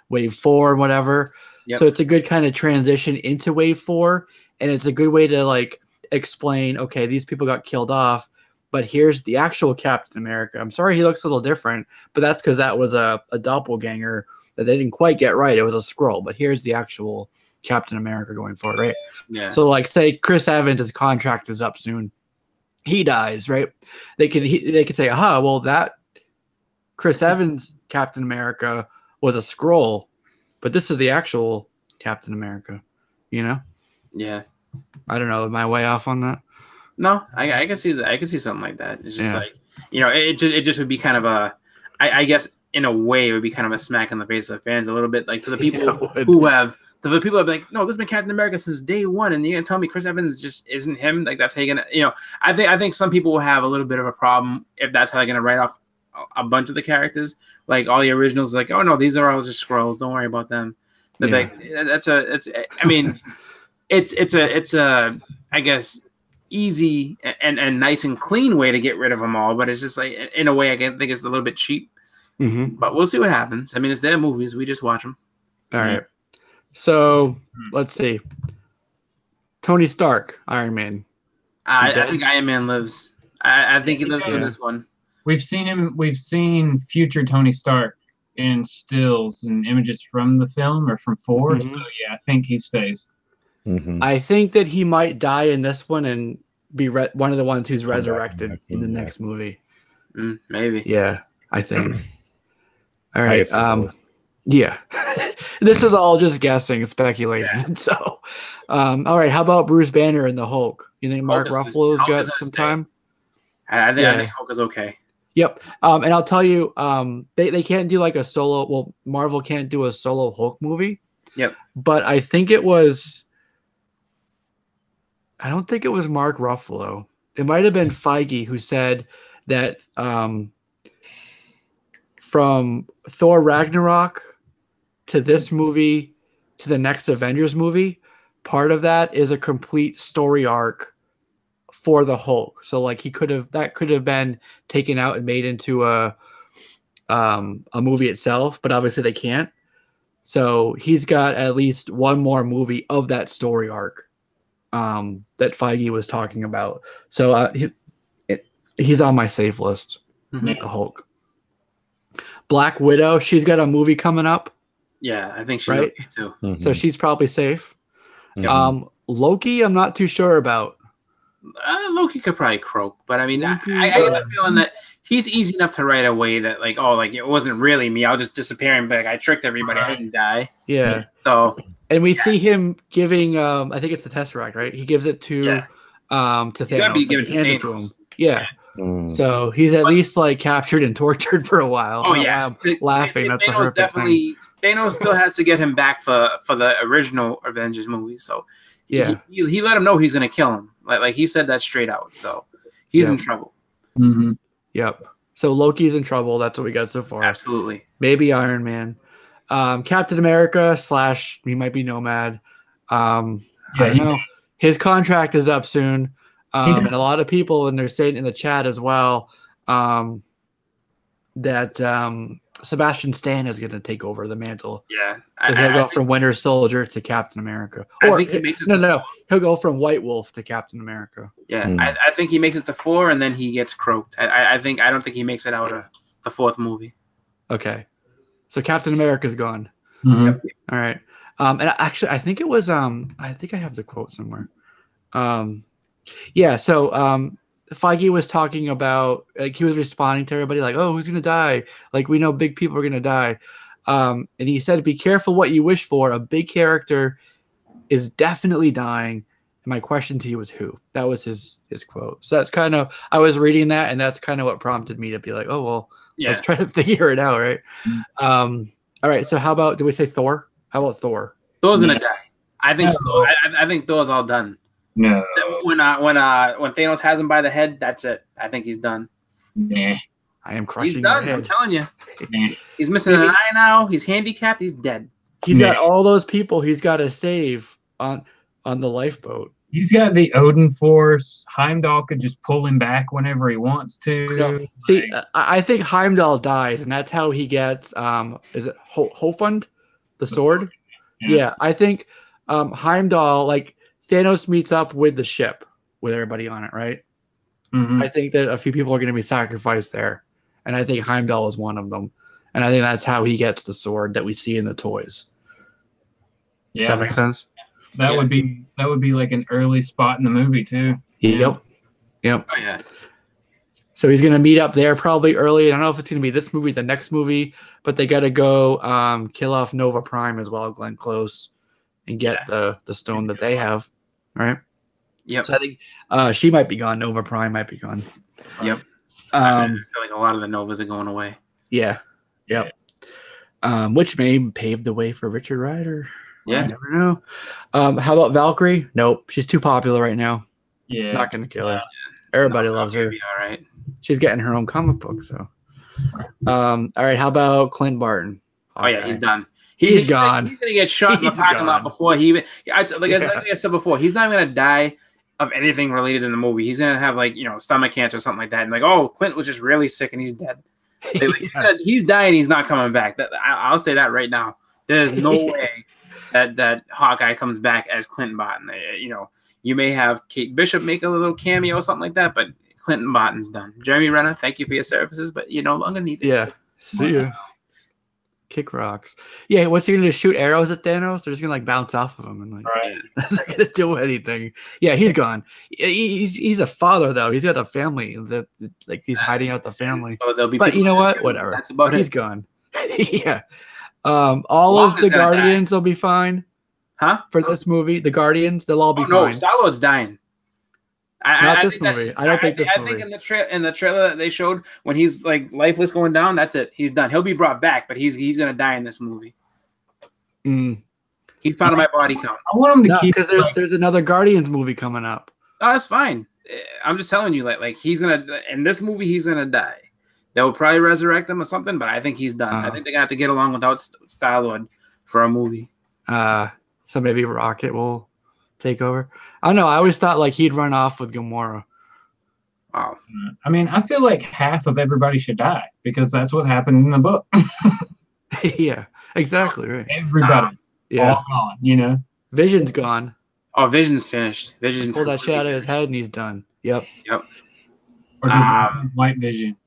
Wave 4 and whatever. Yep. So it's a good kind of transition into Wave 4. And it's a good way to like explain, okay, these people got killed off, but here's the actual Captain America. I'm sorry he looks a little different, but that's because that was a doppelganger that they didn't quite get right. It was a Skrull, but here's the actual Captain America going forward, right? Yeah. So like say Chris Evans' his contract is up soon. He dies, right? They could say, aha, well, that Chris Evans Captain America was a Skrull, but this is the actual Captain America, Yeah. I don't know. Am I way off on that? No, I can see that. I can see something like that. It's just like, it just would be kind of I guess in a way it would be kind of a smack in the face of the fans a little bit, like to the people who have. So the people are like, no, this has been Captain America since day one, and you're gonna tell me Chris Evans just isn't him? Like that's how you're gonna, I think some people will have a little bit of a problem if that's how they're gonna write off a bunch of the characters, like all the originals. Like, oh no, these are all just Skrulls. Don't worry about them. But like, it's a I guess easy and nice and clean way to get rid of them all. But it's just like in a way I think it's a little bit cheap. But we'll see what happens. I mean, it's their movies. We just watch them. All right. So let's see. Tony Stark, Iron Man. I think Iron Man lives. I think he lives through this one. We've seen him. We've seen future Tony Stark in stills and images from the film or from 4. So yeah, I think he stays. I think that he might die in this one and be one of the ones who's resurrected in the next movie. Maybe. Yeah, I think. All right. Yeah. This is all just guessing, speculation. Yeah. So, all right. How about Bruce Banner and the Hulk? You think Mark Ruffalo's got some time? I think Hulk is okay. Yep. And I'll tell you, they can't do like a solo. Well, Marvel can't do a solo Hulk movie. Yep. But I think it was. I don't think it was Mark Ruffalo. It might have been Feige who said that from Thor Ragnarok to this movie to the next Avengers movie, part of that is a complete story arc for the Hulk. So like that could have been taken out and made into a movie itself, but obviously they can't. So he's got at least one more movie of that story arc that Feige was talking about. So he's on my safe list. The Hulk. Black Widow, she's got a movie coming up. Yeah, I think she's okay too. So she's probably safe. Loki, I'm not too sure about. Loki could probably croak, but I mean, I get the feeling that he's easy enough to write away that like, oh, like it wasn't really me. I'll just disappear and be like, I tricked everybody. I didn't die. Yeah. So, and we see him giving, I think it's the Tesseract, right? He gives it to Thanos. Be given he hands it to Thanos. him. Yeah. So he's at least like captured and tortured for a while. Oh yeah, I'm laughing. That's a horrific definitely thing. Thanos still has to get him back for the original Avengers movie. So yeah, he let him know he's gonna kill him. Like he said that straight out. So he's in trouble. Mm-hmm. Yep. So Loki's in trouble. That's what we got so far. Absolutely. Maybe Iron Man, Captain America / he might be Nomad. I don't know. His contract is up soon. And a lot of people, and they're saying in the chat as well, that Sebastian Stan is going to take over the mantle. Yeah. So he'll go from Winter Soldier to Captain America. Or I think he makes it he'll go from White Wolf to Captain America. Yeah, I think he makes it to 4, and then he gets croaked. I don't think he makes it out of the 4th movie. Okay. So Captain America's gone. Mm-hmm. All right. And actually, I think it was, I think I have the quote somewhere. Yeah, so Feige was talking about, like, he was responding to everybody like, oh, who's going to die? Like, we know big people are going to die. And he said, be careful what you wish for. A big character is definitely dying. And my question to you was who? That was his quote. So that's kind of, I was reading that, and that's kind of what prompted me to be like, oh, well, let's try to figure it out, right? All right, so how about, do we say Thor? How about Thor? Thor's going to die. I think so. I think Thor's all done. No. When Thanos has him by the head, that's it. I think he's done. Nah. I am crushing He's done. your head. I'm telling you. He's missing an eye now. He's handicapped. He's dead. He's got all those people he's got to save on the lifeboat. He's got the Odin Force. Heimdall could just pull him back whenever he wants to. No. See, I think Heimdall dies, and that's how he gets. Is it Hofund, the sword? Yeah, I think Heimdall, like, Thanos meets up with the ship with everybody on it, right? Mm-hmm. I think that a few people are going to be sacrificed there, and I think Heimdall is one of them. And I think that's how he gets the sword that we see in the toys. Yeah, does that make sense? That would be like an early spot in the movie too. Yep. Oh yeah. So he's going to meet up there probably early. I don't know if it's going to be this movie, the next movie, but they got to go kill off Nova Prime as well, Glenn Close, and get the stone that they have. Right. Yep. So I think she might be gone. Nova Prime might be gone. Yep. I feel like a lot of the Novas are going away. Yeah. Yep. Which may pave the way for Richard Rider. Yeah. You never know. How about Valkyrie? Nope. She's too popular right now. Yeah. Not going to kill her. Everybody loves her. Be all right. She's getting her own comic book. So. All right. How about Clint Barton? Oh yeah, he's done. He's gone. He's gonna get shot in the parking lot before he even. Like I said before, he's not gonna die of anything related to the movie. He's gonna have stomach cancer or something like that, and like, oh, Clint was just really sick and he's dead. He said he's dying. He's not coming back. I'll say that right now. There's no way that Hawkeye comes back as Clint Barton. You may have Kate Bishop make a little cameo or something like that, but Clinton Barton's done. Jeremy Renner, thank you for your services, but you no longer need it. Yeah. See ya. Kick rocks. Yeah, what's he gonna shoot arrows at Thanos? They're just gonna bounce off of him and that's not gonna do anything. Yeah, he's gone. He's a father though. He's got a family that he's hiding out the family. So there'll be but you know what? Whatever. That's about it. He's gone. Yeah. All of the Guardians will be fine. Huh? For this movie, the Guardians, they'll all be fine. No, Star-Lord's dying. Not this movie. I don't think this movie. I think in the trailer that they showed when he's lifeless going down, that's it. He's done. He'll be brought back, but he's gonna die in this movie. He's part of my body count. I want him to keep because there's another Guardians movie coming up. Oh, that's fine. I'm just telling you, like he's gonna in this movie he's gonna die. They'll probably resurrect him or something, but I think he's done. I think they're gonna have to get along without Star-Lord for a movie. So maybe Rocket will take over. I don't know. I always thought he'd run off with Gamora. Wow. I mean, I feel like half of everybody should die because that's what happened in the book. Yeah, exactly right. Everybody. All gone, Vision's gone. Oh, Vision's finished. Vision's pulled that shit out of his head and he's done. Yep. Or just White Vision.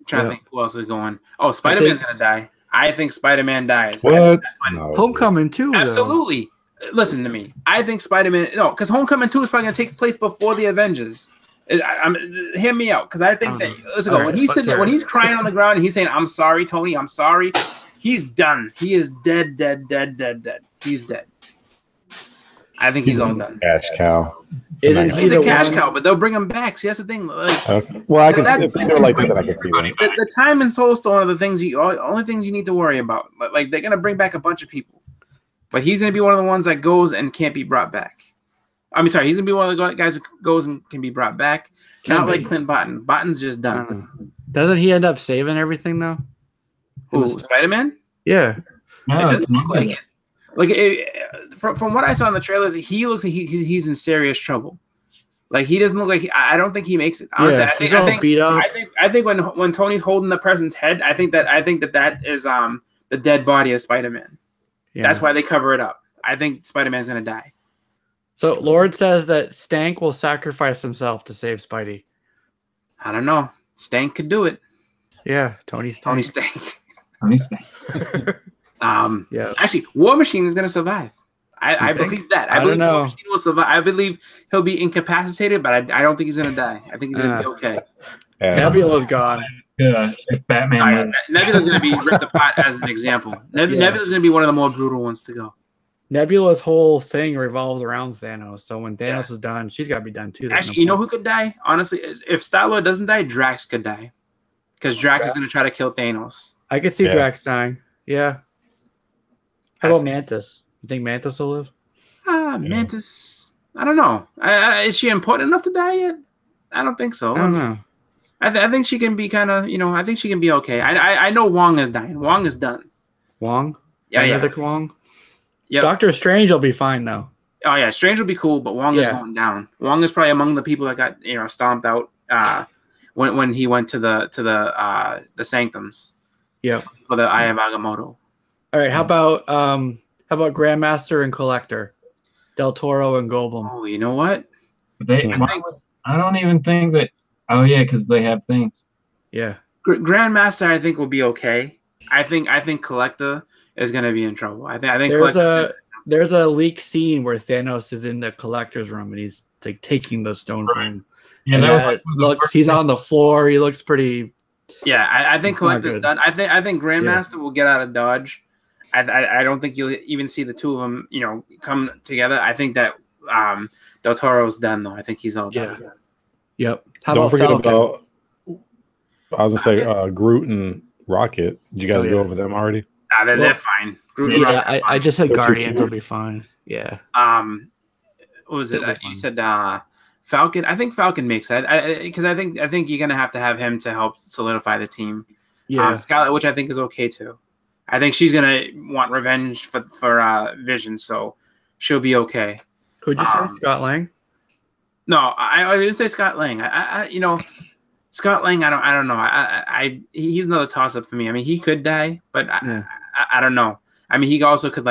I'm trying to think who else is going. Oh, Spider-Man's gonna die. I think Spider-Man dies. What? No. Homecoming too. Absolutely. listen to me. I think Spider-Man. No, because Homecoming 2 is probably going to take place before the Avengers. Hear me out, because I think that let's go. When he's sitting there, when he's crying on the ground and he's saying, "I'm sorry, Tony, I'm sorry," he's done. He is dead. He's dead. I think he's all done. Cash cow. He's a cash cow, but they'll bring him back. See, that's the thing. Like, okay. Well, I can see if they're like that. I can see that. The time and Soul Stone are the things only things you need to worry about. Like they're gonna bring back a bunch of people, but he's gonna be one of the ones that goes and can't be brought back. I mean, sorry, he's gonna be one of the guys who goes and can be brought back. Not like Clint Barton. Barton's just done. Doesn't he end up saving everything though? Who, Spider-Man? Yeah. No, it doesn't look like it. Like from what I saw in the trailers, he looks like he's in serious trouble. Like he doesn't look like I don't think he makes it. Honestly, yeah, I think beat up. I think when Tony's holding the person's head, I think that is the dead body of Spider-Man. Yeah. That's why they cover it up. I think Spider-Man's gonna die. So Lord says that Stank will sacrifice himself to save Spidey. I don't know. Stank could do it. Yeah, Tony Stank. Tony Stank. Yeah. Actually, War Machine is gonna survive. I believe that. I believe War Machine will survive. I believe he'll be incapacitated, but I don't think he's gonna die. I think he's gonna be okay. Nebula's gone. Yeah, if Batman. Nebula's gonna be ripped apart as an example. Nebula's gonna be one of the more brutal ones to go. Nebula's whole thing revolves around Thanos. So when Thanos is done, she's got to be done too. Actually, you know who could die? Honestly, if Star-Lord doesn't die, Drax could die. Because Drax is going to try to kill Thanos. I could see Drax dying. Yeah. How about Mantis? You think Mantis will live? Mantis. I don't know. Is she important enough to die yet? I don't think so. I don't know. I think she can be kind of, I think she can be okay. I know Wong is dying. Wong is done. Wong? Yeah. Benedict Wong? Yep. Doctor Strange will be fine though. Oh yeah, Strange will be cool, but Wong is going down. Wong is probably among the people that got stomped out when he went to the Sanctums. Yeah. For the Eye of Agamotto. All right, how about Grandmaster and Collector, Del Toro and Goldblum? Oh, you know what? I don't even think that. Oh yeah, because they have things. Yeah. Grandmaster, I think will be okay. I think Collector is going to be in trouble. I think there's a leak scene where Thanos is in the Collector's room and he's like taking the stone from him. Yeah, he's on the floor. He looks pretty. Yeah, I think Collector's done. I think Grandmaster will get out of Dodge. I don't think you'll even see the two of them, come together. I think that Del Toro's done though. I think he's all done. Yeah. Yep. Don't forget about. I was gonna say Groot and Rocket. Did you guys go over them already? They're fine. I just said Guardians will be fine. Yeah. What was it? You said Falcon. I think Falcon makes that because I think you're gonna have to have him to help solidify the team. Yeah. Scarlet, which I think is okay too. I think she's gonna want revenge for Vision, so she'll be okay. Could you say Scott Lang? No, I didn't say Scott Lang. Scott Lang, I don't know. He's another toss up for me. I mean, he could die, but I don't know. I mean, he also could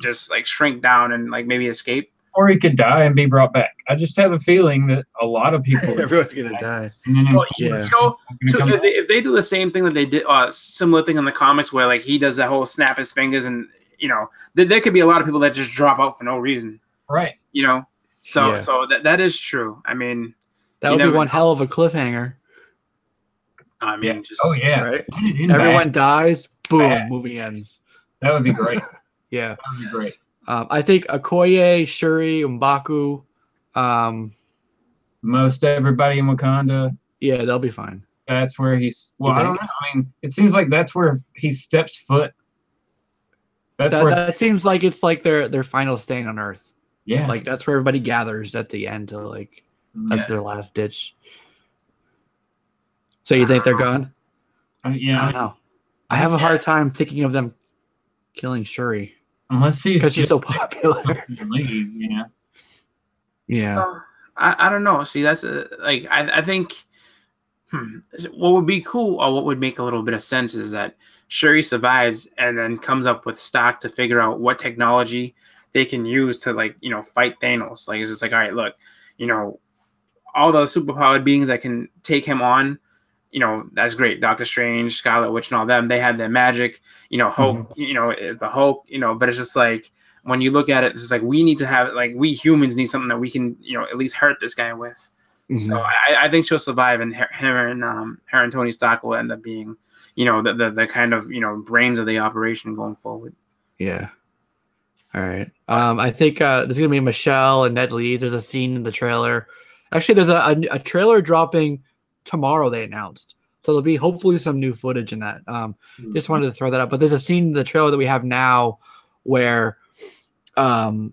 just shrink down and maybe escape. Or he could die and be brought back. I just have a feeling that a lot of people everyone's gonna die. If they do the same thing that they did, similar thing in the comics where he does that whole snap his fingers and there could be a lot of people that just drop out for no reason. Right. So that is true. I mean, that would be one hell of a cliffhanger. I mean, right? Everyone dies. Boom. Movie ends. That would be great. Yeah, that would be great. I think Okoye, Shuri, M'Baku, most everybody in Wakanda. Yeah, they'll be fine. That's where he's. Well, I don't know. I mean, it seems like that's where he steps foot. That seems like it's their final stand on Earth. Yeah, that's where everybody gathers at the end to that's their last ditch. So you think they're gone? Yeah, I don't know. I have a hard time thinking of them killing Shuri. Unless because she's so popular. Yeah. I don't know. See, that's I think what would be cool or what would make a little bit of sense is that Shuri survives and then comes up with stock to figure out what technology they can use to fight Thanos. It's just all right, look, all the superpowered beings that can take him on, that's great. Doctor Strange, Scarlet Witch, and all them, they had their magic. Hulk, is the Hulk, but it's just when you look at it, it's like we need to have like we humans need something that we can at least hurt this guy with. So I think she'll survive, and her and Tony Stark will end up being the kind of brains of the operation going forward. Yeah. All right. I think there's gonna be Michelle and Ned Leeds. There's a scene in the trailer. Actually, there's a trailer dropping tomorrow. They announced, so there'll be hopefully some new footage in that. Just wanted to throw that up. But there's a scene in the trailer that we have now where Tom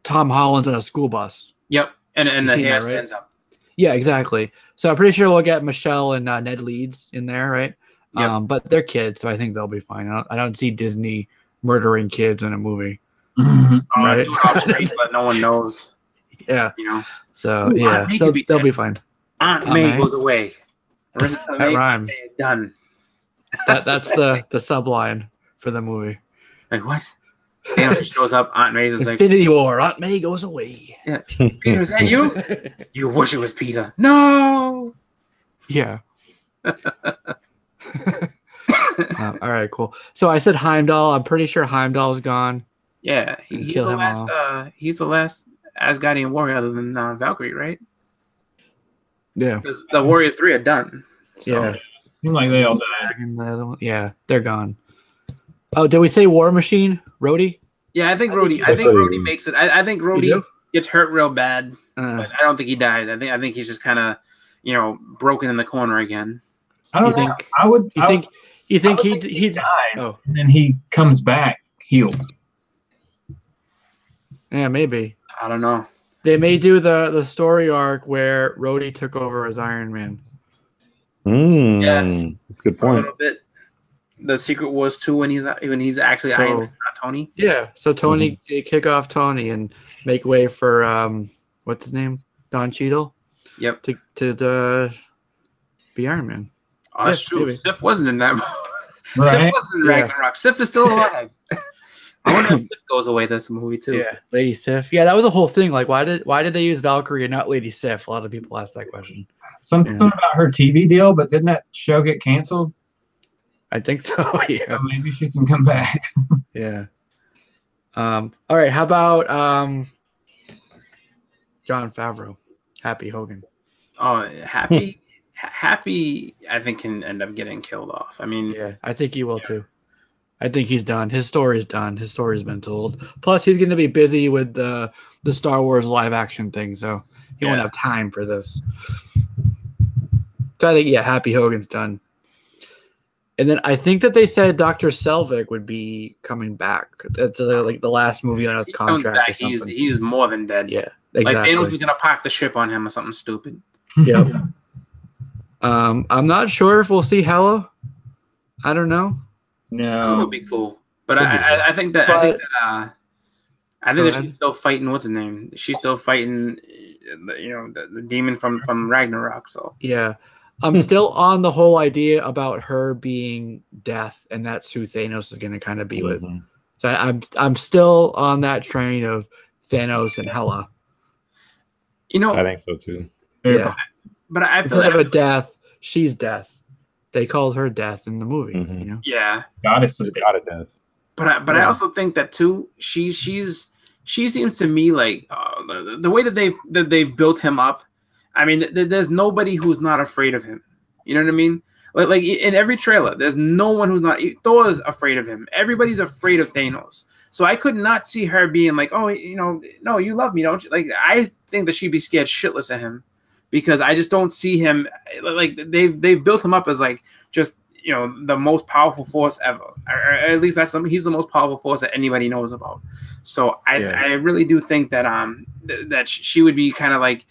Holland's in a school bus. Yep, and the hair stands up. Yeah, exactly. So I'm pretty sure we'll get Michelle and Ned Leeds in there, right? Yep. But they're kids, so I think they'll be fine. I don't see Disney murdering kids in a movie. Right? Off street, but no one knows. Yeah. So Ooh, yeah, so they'll be fine. Aunt May goes away. That rhymes. Done. That's the subline for the movie. Like what? Thanos shows up. Aunt May's is like Infinity War. Aunt May goes away. Yeah. Peter, is that you? You wish it was Peter. No. Yeah. All right, cool. So I said Heimdall. I'm pretty sure Heimdall's gone. Yeah, he's the last. He's the last Asgardian warrior other than Valkyrie, right? Yeah. Because the Warriors 3 are done. So. Yeah. Seems like they all died. Yeah, they're gone. Oh, did we say War Machine? Rhodey? Yeah, I think Rhodey. I think Rhodey makes it. I think Rhodey gets hurt real bad, but I don't think he dies. I think he's just kind of, broken in the corner again. I don't think. You think he dies, oh. and then he comes back healed. Yeah, maybe. I don't know. They may do the story arc where Rhodey took over as Iron Man. Yeah, that's a good point. A little bit. The Secret Wars 2 when he's actually Iron Man, not Tony. Yeah, so Tony kick off Tony and make way for what's his name, Don Cheadle. Yep. To be Iron Man. Oh, that's true. Maybe. Sif wasn't in that movie. Right? Sif wasn't in Ragnarok. Sif is still alive. I wonder if Sif goes away this movie too. Yeah, Lady Sif. Yeah, that was a whole thing. Like, why did they use Valkyrie and not Lady Sif? A lot of people ask that question. Something about her TV deal, but didn't that show get canceled? I think so. Yeah. So maybe she can come back. Yeah. All right. How about Jon Favreau? Happy Hogan. Oh, Happy. Happy, I think, can end up getting killed off. I mean, yeah, I think he will too. I think he's done. His story's done. His story's been told. Plus, he's going to be busy with the Star Wars live action thing, so he won't have time for this. So I think, Happy Hogan's done. And then I think that they said Dr. Selvig would be coming back. That's like the last movie on his contract. Or something. He's more than dead. Yeah, exactly. Like Thanos is going to park the ship on him or something stupid. Yep. I'm not sure if we'll see Hela. I don't know. No, it would be cool. But I think that she's still fighting. What's his name? She's still fighting. The demon from Ragnarok. So yeah, I'm still on the whole idea about her being Death, and that's who Thanos is going to kind of be with. So I'm still on that train of Thanos and Hela. I think so too. Yeah. But I feel instead of a Death, she's Death. They called her Death in the movie. Yeah, goddess of death. But I also think that too. She seems to me like the way that they've built him up. I mean, there's nobody who's not afraid of him. You know what I mean? Like in every trailer, there's no one who's not. Thor's afraid of him. Everybody's afraid of Thanos. So I could not see her being like, oh, no, you love me, don't you? Like I think that she'd be scared shitless of him. Because I just don't see him like they've built him up as like just the most powerful force ever, or at least he's the most powerful force that anybody knows about. So I really do think that that she would be kind of like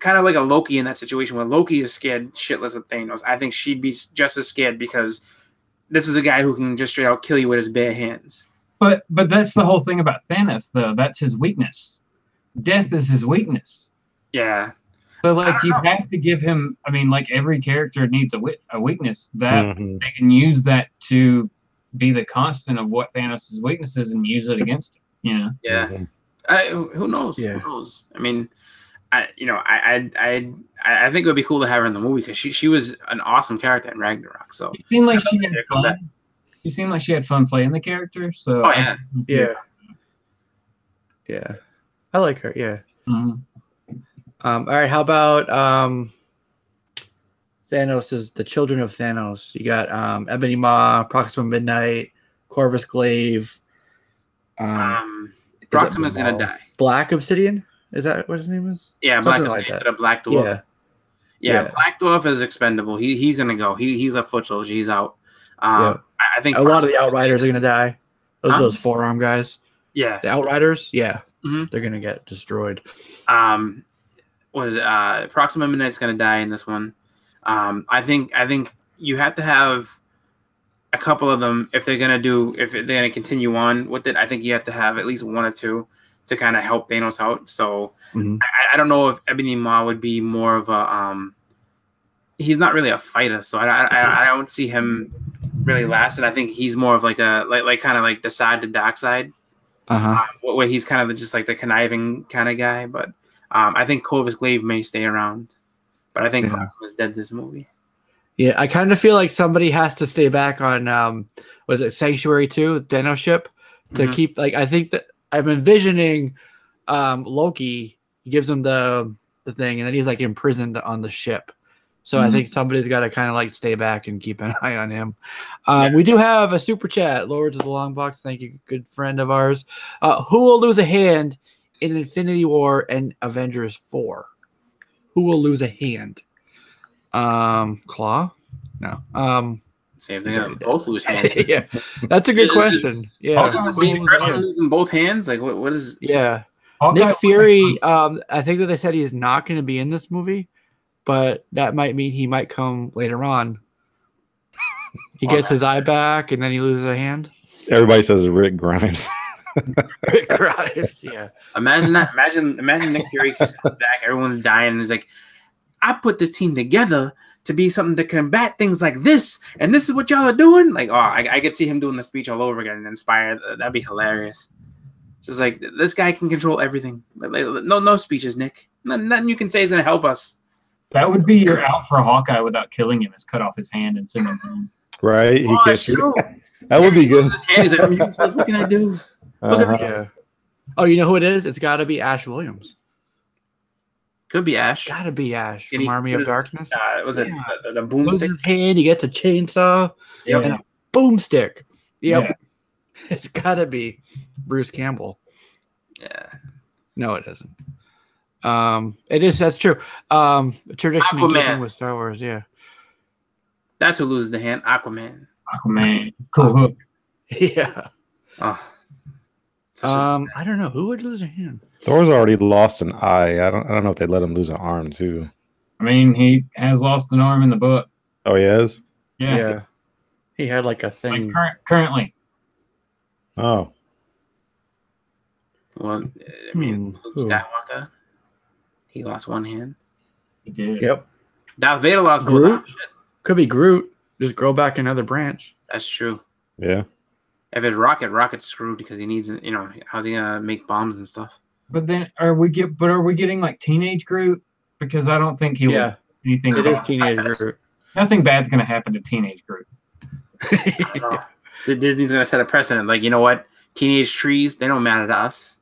a Loki in that situation where Loki is scared shitless of Thanos. I think she'd be just as scared because this is a guy who can just straight out kill you with his bare hands. But that's the whole thing about Thanos, though. That's his weakness. Death is his weakness. Yeah. So, like, you have to give him. I mean, like, every character needs a weakness that they can use that to be the constant of what Thanos' weakness is and use it against him. Yeah. Who knows? Yeah. Who knows? I mean, I think it would be cool to have her in the movie because she was an awesome character in Ragnarok. So it seemed like she had fun. She seemed like she had fun playing the character. So yeah, I like her. Yeah. Mhm. All right, how about Thanos is the children of Thanos. You got Ebony Maw, Proxima Midnight, Corvus Glaive. Proxima's gonna die. Black Obsidian? Is that what his name is? Yeah, Something Black Obsidian, a Black Dwarf. Yeah. Black Dwarf is expendable. He's gonna go. He's a foot soldier. He's out. I think a lot of the Outriders are gonna die. Those forearm guys. Yeah. The Outriders, Mm-hmm. they're gonna get destroyed. Proxima Midnight's gonna die in this one. I think you have to have a couple of them if they're gonna continue on with it. I think you have to have at least one or two to kind of help Thanos out. So I don't know if Ebony Maw would be more of a he's not really a fighter, so I don't see him really lasting. I think he's more of like a kind of like the side to dark side, where he's kind of just like the conniving kind of guy. But I think Corvus Glaive may stay around, but I think Proxima's dead this movie. Yeah, I kind of feel like somebody has to stay back on was it Sanctuary 2, Thanos ship, to keep I think that I'm envisioning Loki gives him the thing, and then he's like imprisoned on the ship. So I think somebody's got to kind of like stay back and keep an eye on him. We do have a super chat, Lords of the Long Box. Thank you, good friend of ours. Who will lose a hand in Infinity War and Avengers 4? Who will lose a hand? Claw? No. Same thing. Both lose hands. Yeah, that's a good question. Yeah, the same person losing both hands. Like what is? Yeah, Nick Fury. I think that they said he's not going to be in this movie, but that might mean he might come later on. He gets his eye back, and then he loses a hand. Everybody says Rick Grimes. Rick Grimes. Yeah. Imagine that. Imagine Nick Fury just comes back. Everyone's dying, and he's like, "I put this team together to be something to combat things like this, and this is what y'all are doing." Like, I could see him doing the speech all over again and inspire. That'd be hilarious. Just like, this guy can control everything. No speeches, Nick. Nothing you can say is gonna help us. That would be your out for Hawkeye without killing him, is cut off his hand and send him home. Right? He can't that's true. That would be good. He's like, what can I do? Yeah. Oh, you know who it is? It's got to be Ash Williams. Could be Ash. Got to be Ash from Army of Darkness. Was it the boomstick? His hand, he gets a chainsaw and a boomstick. Yep. Yeah. It's got to be Bruce Campbell. Yeah. No, it isn't. It is. That's true. Tradition in keeping with Star Wars. Yeah. That's who loses the hand. Aquaman. Cool hook. Yeah. Oh. I don't know who would lose a hand. Thor's already lost an eye. I don't know if they let him lose an arm too. I mean, he has lost an arm in the book. Oh, he has? Yeah. He had like a thing. Like currently. Oh. Well, I mean, Skywalker, he lost one hand. He did. Yep. Darth Vader lost Groot. Could be Groot. Just grow back another branch. That's true. Yeah. If it's Rocket's screwed because he needs, how's he gonna make bombs and stuff? But then are we getting like teenage Groot? Because I don't think he will anything. It is teenage Groot. Nothing bad's gonna happen to teenage Groot. I don't know. Disney's gonna set a precedent. Like, you know what? Teenage trees, they don't matter to us.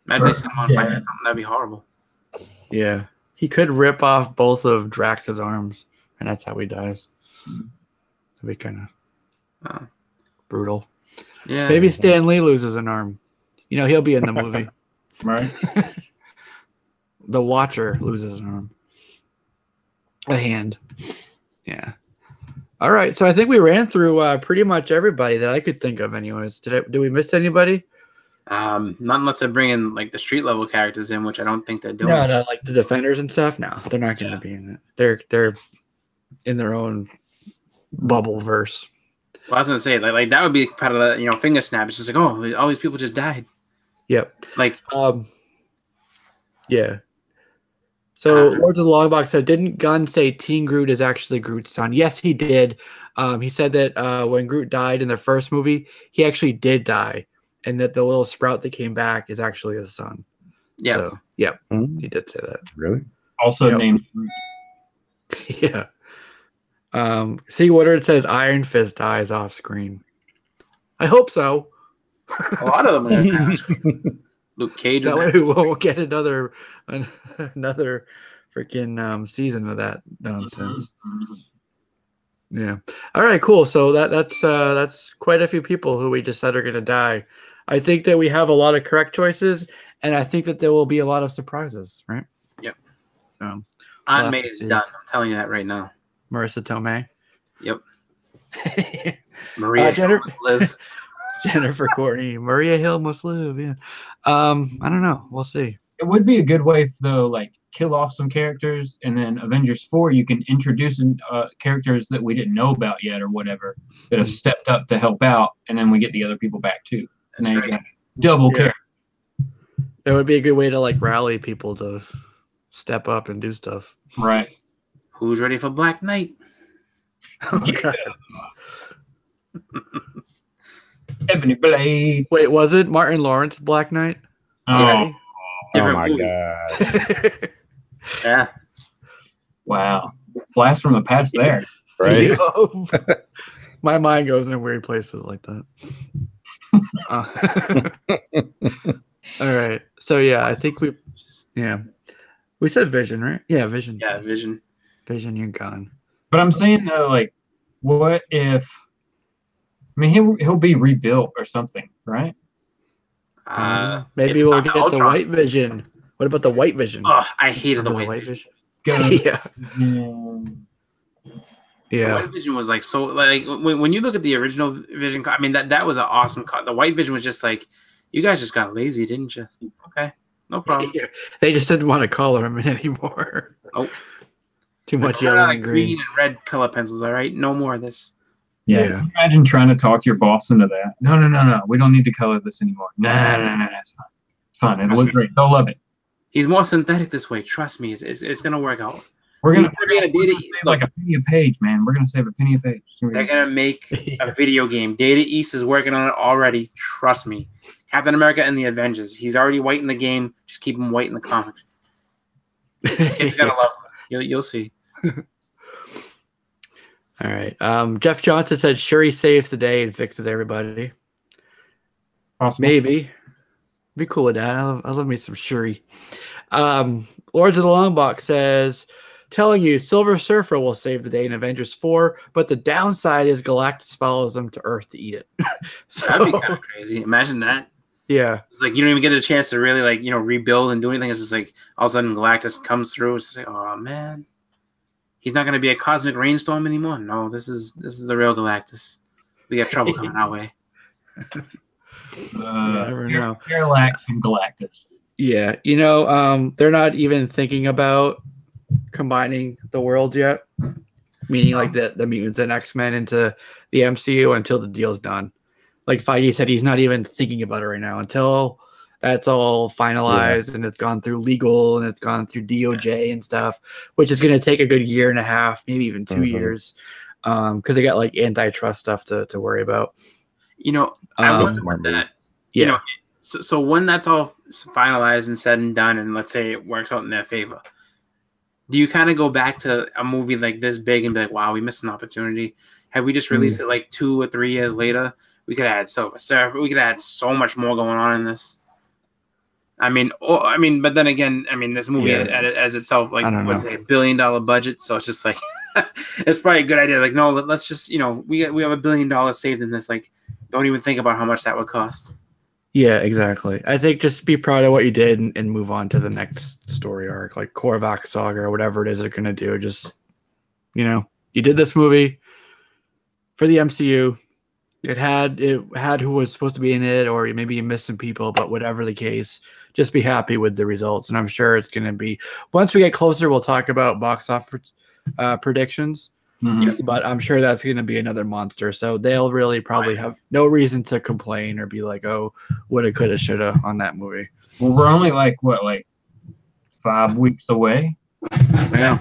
Imagine they set them on fire or something. That'd be horrible. Yeah. He could rip off both of Drax's arms, and that's how he dies. That'd be kind of brutal. Yeah. Maybe Stan Lee loses an arm. He'll be in the movie. Right. The Watcher loses an arm. A hand. Yeah. All right. So I think we ran through pretty much everybody that I could think of anyways. Did we miss anybody? Not unless they bring in like the street level characters in, which I don't think they're doing. No, like the Defenders and stuff. No, they're not going to be in it. They're in their own bubble verse. Well, I was gonna say like that would be part of the finger snap. It's just like, oh, all these people just died. Yep. Like yeah. So Lords of the Long Box said, didn't Gunn say Teen Groot is actually Groot's son? Yes, he did. He said that when Groot died in the first movie, he actually did die, and that the little sprout that came back is actually his son. Yeah. So, yep. He did say that. Really? Also named Groot. Yeah. See what it says. Iron Fist dies off screen. I hope so. A lot of them are gonna die. Luke Cage. That way we won't get another freaking season of that nonsense. Yeah. All right. Cool. So that's quite a few people who we just said are going to die. I think that we have a lot of correct choices, and I think that there will be a lot of surprises. Right. Yep. So Aunt May is done. I'm telling you that right now. Marissa Tomei. Yep. Maria Hill must live. Jennifer Courtney. Maria Hill must live. Yeah. I don't know. We'll see. It would be a good way, though, like kill off some characters, and then Avengers 4, you can introduce characters that we didn't know about yet or whatever that have stepped up to help out, and then we get the other people back too. And then you got double character. That would be a good way to like rally people to step up and do stuff. Right. Who's ready for Black Knight? Oh, God. Ebony Blade. Wait, was it Martin Lawrence Black Knight? Oh, my gosh. Yeah. Wow. Blast from the past there. Right. My mind goes in weird places like that. All right. So yeah, I think we said Vision, right? Yeah, Vision. Yeah, Vision. Vision, you're gone. But I'm saying though, like, what if? I mean, he'll be rebuilt or something, right? Maybe we'll get the White Vision. What about the White Vision? Oh, I hated the White Vision. Yeah. The White Vision was like so like when you look at the original Vision, I mean that was an awesome cut. The White Vision was just like, you guys just got lazy, didn't you? Okay, no problem. Yeah. They just didn't want to color him in anymore. Oh, too much yellow and green and red color pencils. All right, no more of this. Yeah. Imagine trying to talk your boss into that. No. We don't need to color this anymore. No, that's fine. Fine. It'll look great. They'll love it. He's more synthetic this way. Trust me. It's gonna work out. We're gonna save like a penny a page, man. We're gonna save a penny a page. They're gonna make a video game. Data East is working on it already. Trust me. Captain America and the Avengers. He's already white in the game. Just keep him white in the comics. Kids gonna love him. You'll see. All right. Jeff Johnson said Shuri saves the day and fixes everybody. Awesome. Maybe. Be cool with that. I love me some Shuri. Lords of the Long Box says, telling you Silver Surfer will save the day in Avengers 4, but the downside is Galactus follows him to Earth to eat it. So, that'd be kind of crazy. Imagine that. Yeah. It's like you don't even get a chance to really like, rebuild and do anything. It's just like all of a sudden Galactus comes through. It's like, oh man. He's not going to be a cosmic rainstorm anymore. No, this is the real Galactus. We got trouble coming our way. Never know. Parallax and Galactus. Yeah, they're not even thinking about combining the worlds yet. Meaning like the Mutants and X-Men into the MCU until the deal's done. Like Feige said, he's not even thinking about it right now until that's all finalized and it's gone through legal and it's gone through DOJ and stuff, which is going to take a good year and a half, maybe even 2 years, because they got like antitrust stuff to worry about. I was that. Yeah. So when that's all finalized and said and done, and let's say it works out in their favor, do you kind of go back to a movie like this big and be like, wow, we missed an opportunity? Had we just released it like 2 or 3 years later, we could have had Silver Surfer. We could have had so much more going on in this. But then again, this movie as itself, like, was a $1 billion budget, so it's just like, it's probably a good idea. Like, no, let's just, we have $1 billion saved in this. Like, don't even think about how much that would cost. Yeah, exactly. I think just be proud of what you did and move on to the next story arc, like Korvac Saga or whatever it is they're gonna do. Just, you did this movie for the MCU. It had who was supposed to be in it, or maybe you missed some people, but whatever the case, just be happy with the results. And I'm sure it's going to be, once we get closer, we'll talk about box office predictions, but I'm sure that's going to be another monster. So they'll really probably have no reason to complain or be like, oh, woulda, coulda, shoulda on that movie. Well, we're only like 5 weeks away. Yeah.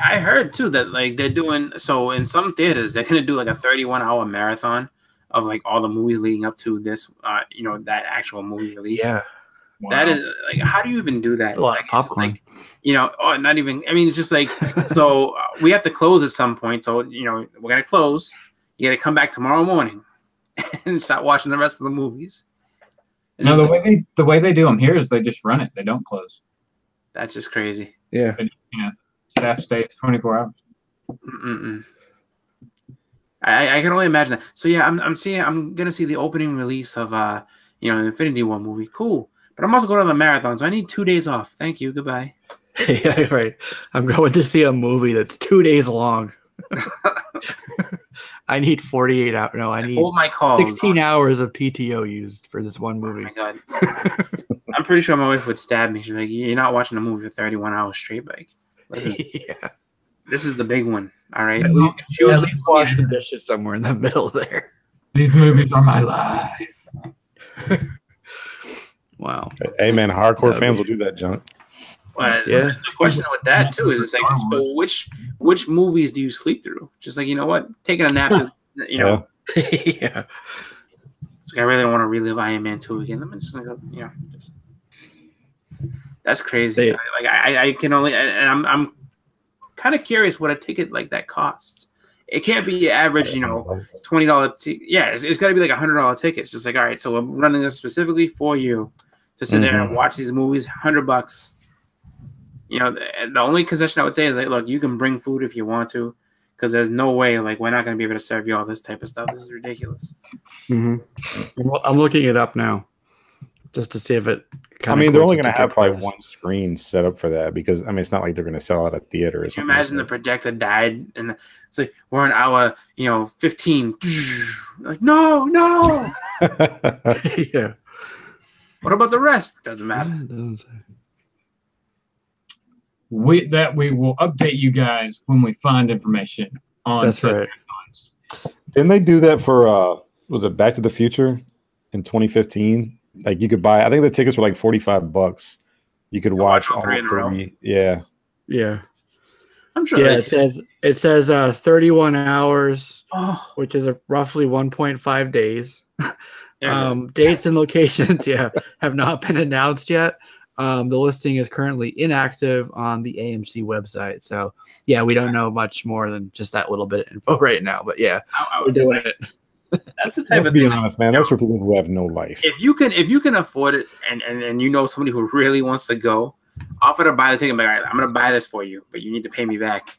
I heard too that like they're doing, so in some theaters they're gonna do like a 31-hour marathon of like all the movies leading up to this that actual movie release. Wow. That is like, how do you even do that? It's a lot Like, of popcorn. like, not even. I mean, it's just like, so we have to close at some point. So we're gonna close. You got to come back tomorrow morning and start watching the rest of the movies. It's No, just the way they do them here is they just run it. They don't close. that's just crazy. Yeah. Staff stays 24 hours. Mm-mm. I can only imagine that. So yeah, I'm gonna see the opening release of the Infinity War movie. Cool. But I'm also going to the marathon, so I need 2 days off. Thank you. Goodbye. Yeah, right. I'm going to see a movie that's 2 days long. I need 48 hours. No, I need hold my calls. 16 hours of PTO used for this one movie. Oh my god. I'm pretty sure my wife would stab me. She's like, "You're not watching a movie for 31 hours straight." Like, listen, Yeah. this is the big one. All right. She was like, wash the dishes somewhere in the middle there. These movies are my life. Wow. Hey man, hardcore fans will do that junk. But Yeah. the question with that too is, it's like, so which movies do you sleep through? Just like, you know what, taking a nap. Yeah. It's like, I really don't want to relive Iron Man 2 again. I'm just gonna go, just that's crazy. I can only, and I'm kind of curious what a ticket like that costs. It can't be average, $20. Yeah, it's got to be like $100 ticket. It's just like, all right, so I'm running this specifically for you to sit there and watch these movies. $100. The only concession I would say is like, look, you can bring food if you want to, because there's no way like we're not going to be able to serve you all this type of stuff. This is ridiculous. Well, I'm looking it up now, just to see if it. They're only going to have probably one screen set up for that, because it's not like they're going to sell out a theater. Can you imagine the projector died and it's like, we're in hour 15. Like, no. Yeah. What about the rest? Doesn't matter. We will update you guys when we find information on. That's right. Didn't they do that for was it Back to the Future in 2015? Like, you could buy, I think the tickets were like $45. You could watch all three. Yeah. Yeah. I'm sure. Yeah, it says 31 hours, which is roughly 1.5 days. Dates and locations, have not been announced yet. The listing is currently inactive on the AMC website. So, we don't know much more than just that little bit of info right now. But we're doing it. That's the type Let's of be thing. honest, man. That's for people who have no life. If you can afford it, and somebody who really wants to go, offer to buy the ticket. Like, all right, I'm going to buy this for you, but you need to pay me back.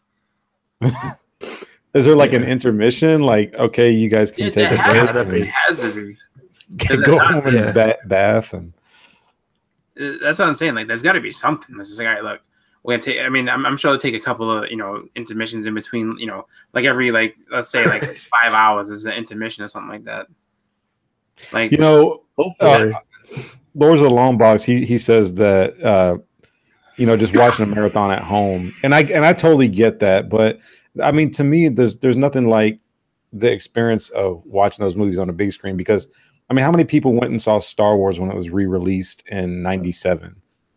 Is there like an intermission? Like, okay, you guys can take us. It has to be. Go home and bath and. That's what I'm saying. Like, there's got to be something. This is like, all right, look, we're gonna take. I mean, I'm sure they'll take a couple of intermissions in between. Like every let's say 5 hours is an intermission or something like that. Like Lords of the Long Box. He says that just watching a marathon at home, and I totally get that. But I mean, to me, there's nothing like the experience of watching those movies on a big screen, because. I mean, how many people went and saw Star Wars when it was re-released in '97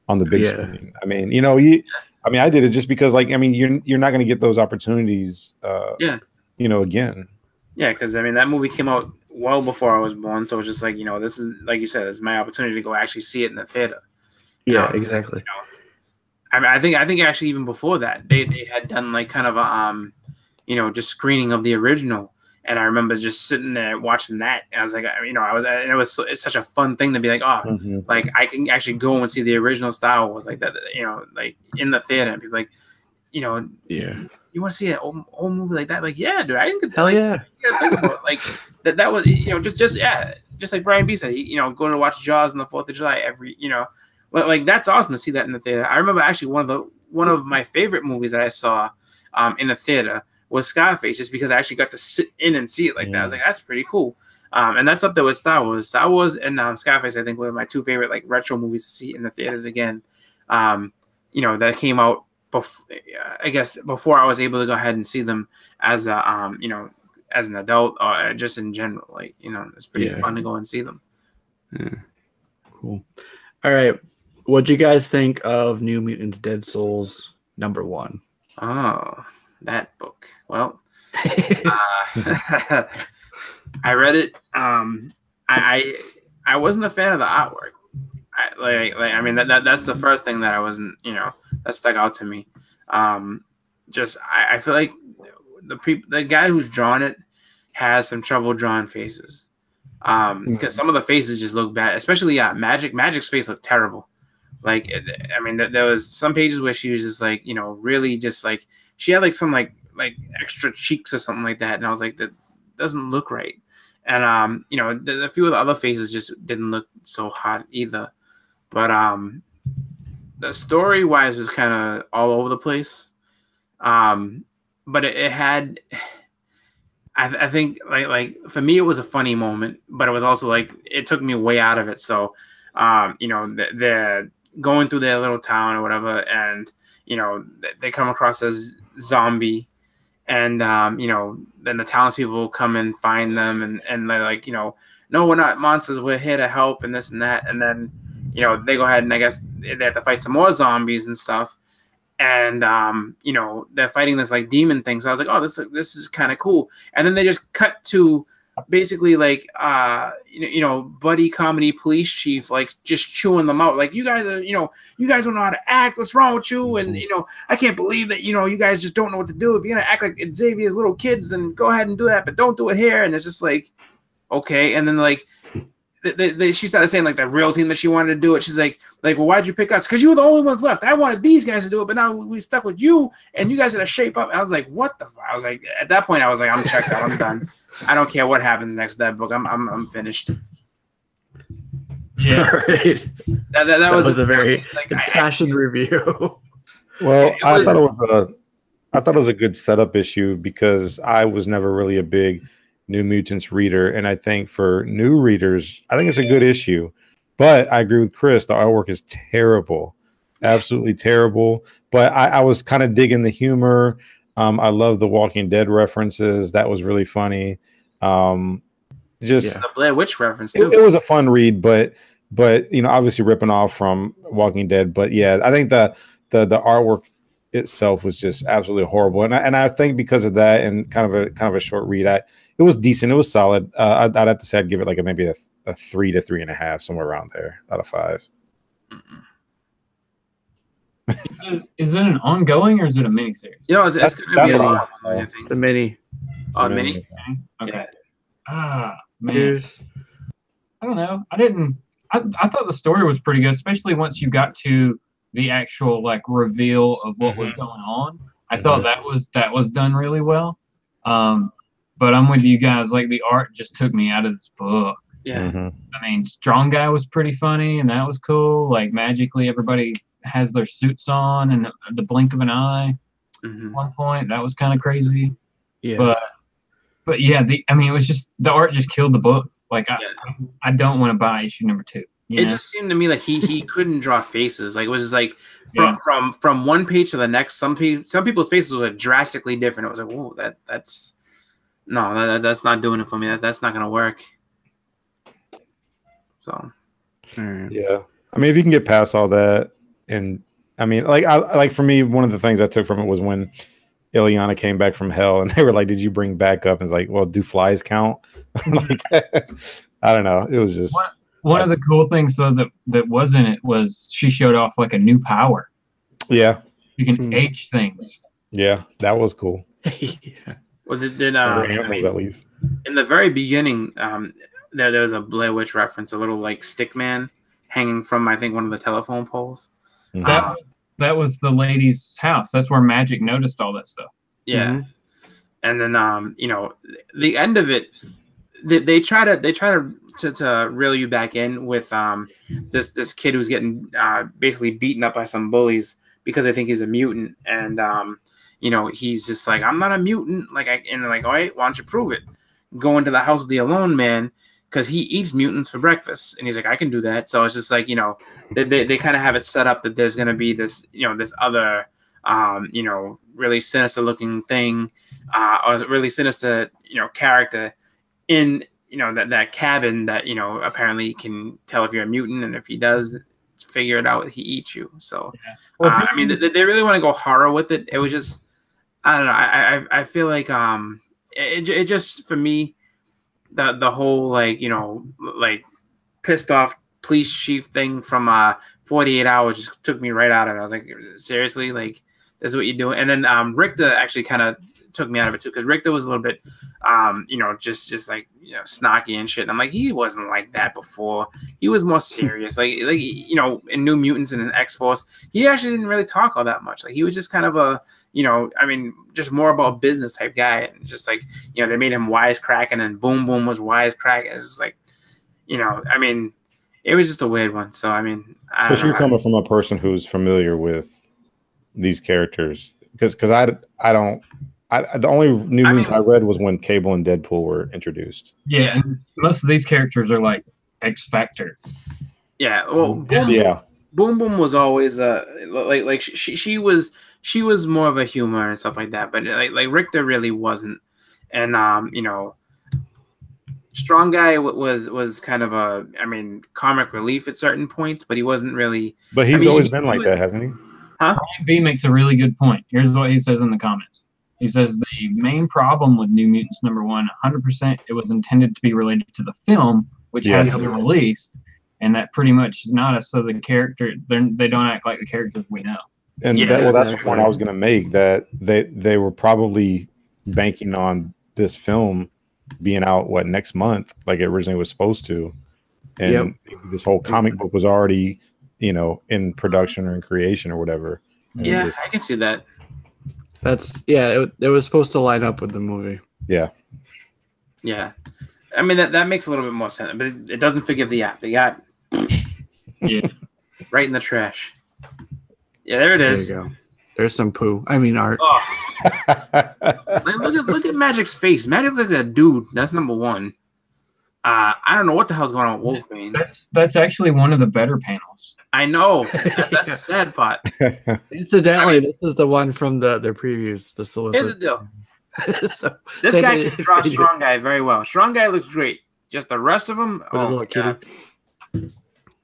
on the big screen? I mean, I did it just because, you're not going to get those opportunities, again. Yeah, because that movie came out well before I was born, so it's just like, this is, like you said, it's my opportunity to go actually see it in the theater. Yeah, exactly. I think actually even before that, they had done like kind of a just screening of the original. And I remember just sitting there watching that, and I was like, it's such a fun thing to be like, like I can actually go and see the original Star Wars like that, like in the theater, and people like, you want to see an old movie like that? Like, yeah, dude, I didn't get that. Hell yeah. You gotta think about like that was just like Brian B said, go to watch Jaws on the 4th of July every like that's awesome to see that in the theater. I remember actually one of my favorite movies that I saw in the theater was Scarface, just because I actually got to sit in and see it like that. I was like, that's pretty cool. And that's up there with Star Wars. Star Wars and Scarface, I think, were my two favorite like retro movies to see in the theaters again. That came out before I was able to go ahead and see them as a as an adult or just in general. Like, it's pretty fun to go and see them. Yeah. Cool. All right. What'd you guys think of New Mutants Dead Souls #1? Oh, that book. Well, I read it. I wasn't a fan of the artwork. I mean that's the first thing that I wasn't, that stuck out to me. Just I feel like the guy who's drawn it has some trouble drawing faces. Because some of the faces just look bad, especially Magic's face looked terrible. Like, I mean, there was some pages where she was just like, really just like, she had like some like extra cheeks or something like that, and I was like, that doesn't look right. And a few of the other faces just didn't look so hot either. But the story wise was kind of all over the place. But it had. I think like for me it was a funny moment, but it was also like it took me way out of it. So, they're going through their little town or whatever, and they come across this zombie, and then the townspeople come and find them, and they're like, no, we're not monsters, we're here to help, and this and that, and then they go ahead and I guess they have to fight some more zombies and stuff. And they're fighting this like demon thing. So I was like, oh, this is kind of cool. And then they just cut to basically like buddy comedy police chief like just chewing them out. Like, you guys are, you guys don't know how to act. What's wrong with you? And I can't believe that you guys just don't know what to do. If you're gonna act like Xavier's little kids, then go ahead and do that, but don't do it here. And it's just like, okay. And then like she started saying like the real team that she wanted to do it. She's like, well, why'd you pick us? Because you were the only ones left. I wanted these guys to do it, but now we stuck with you, and you guys are to shape up. And I was like, what the? I was like, at that point, I was like, I'm checked out. I'm done. I don't care what happens next to that book. I'm finished. Yeah, right. That was a very impassioned review. Well, I thought it was a good setup issue because I was never really a big New Mutants reader, and I think for new readers, I think it's a good issue. But I agree with Chris; the artwork is terrible, absolutely terrible. But I was kind of digging the humor. I love the Walking Dead references; that was really funny. The Blair Witch reference too. It was a fun read, but obviously ripping off from Walking Dead. But yeah, I think the artwork itself was just absolutely horrible, and I think because of that and kind of a short read, it was decent. It was solid. I'd have to say I'd give it like maybe a 3 to 3.5, somewhere around there, out of 5. Is it an ongoing or is it a miniseries? It's going to be I think. The mini. Oh, mini. Okay. Yeah. Man. I don't know. I thought the story was pretty good, especially once you got to the actual like reveal of what was going on. I thought that was done really well. But I'm with you guys. Like, the art just took me out of this book. Yeah. I mean, Strong Guy was pretty funny, and that was cool. Like, magically, everybody has their suits on in the blink of an eye. At one point, that was kind of crazy. Yeah. But yeah, it was just the art just killed the book. Like, I don't want to buy issue number 2. It just seemed to me like he couldn't draw faces. Like, it was just like from one page to the next. Some people's faces were drastically different. It was like, whoa, that's not doing it for me. That's not gonna work. So, yeah. I mean, if you can get past all that, and I mean, like for me, one of the things I took from it was when Ileana came back from hell, and they were like, "Did you bring back up?" And it's like, "Well, do flies count?" Like, I don't know. It was just one of the cool things though that was in it was she showed off like a new power. Yeah, you can H things. Yeah, that was cool. Yeah. Well, at least in the very beginning, there was a Blair Witch reference, a little like stick man hanging from I think one of the telephone poles. That was the lady's house. That's where Magic noticed all that stuff. Yeah, and then the end of it, they try to reel you back in with this kid who's getting basically beaten up by some bullies because they think he's a mutant, and he's just like, I'm not a mutant. And they're like, all right, why don't you prove it? Go into the house of the Alone Man because he eats mutants for breakfast, and he's like, I can do that. So it's just like, they kind of have it set up that there's going to be this, this other, really sinister looking thing, or really sinister, character in, that cabin that, apparently can tell if you're a mutant, and if he does figure it out, he eats you. So, I mean, they really want to go horror with it. It was just, I don't know. I feel like it just, for me, the whole like pissed off police chief thing from 48 Hours just took me right out of it. I was like, seriously, like this is what you're doing. And then Richter actually kind of took me out of it too, because Richter was a little bit just like snarky and shit. And I'm like, he wasn't like that before. He was more serious. like in New Mutants and in X-Force, he actually didn't really talk all that much. Like he was just kind of a just more about business type guy. And just like they made him wisecracking, and Boom Boom was wisecracking. It's just like it was just a weird one. So but you're coming from a person who's familiar with these characters, because the only New Mutants I read was when Cable and Deadpool were introduced. Yeah, and most of these characters are like X Factor. Yeah, well, Boom Boom was always she was more of a humor and stuff like that, but like Richter really wasn't. And Strong Guy was kind of a comic relief at certain points, but he wasn't really. But he's always been like that, hasn't he? Huh? Brian B makes a really good point. Here's what he says in the comments. He says the main problem with New Mutants #1, 100%, it was intended to be related to the film, which hasn't been released, and that pretty much is not so the character they don't act like the characters we know. And that's the point I was going to make, that they were probably banking on this film being out next month, like it originally was supposed to, and this whole comic book was already in production or in creation or whatever. And I can see that. It was supposed to line up with the movie. Yeah. That makes a little bit more sense, but it doesn't forgive the app. The app, right in the trash. Yeah, there it is. There you go. There's some poo. Art. Oh. look at Magic's face. Magic looks like a dude. That's #1. I don't know what the hell's going on with Wolverine. That's actually one of the better panels. I know. That's the sad part. Incidentally, this is the one from their previews. The solicit. Here's the deal. This guy can draw Strong Guy very well. Strong Guy looks great. Just the rest of them, the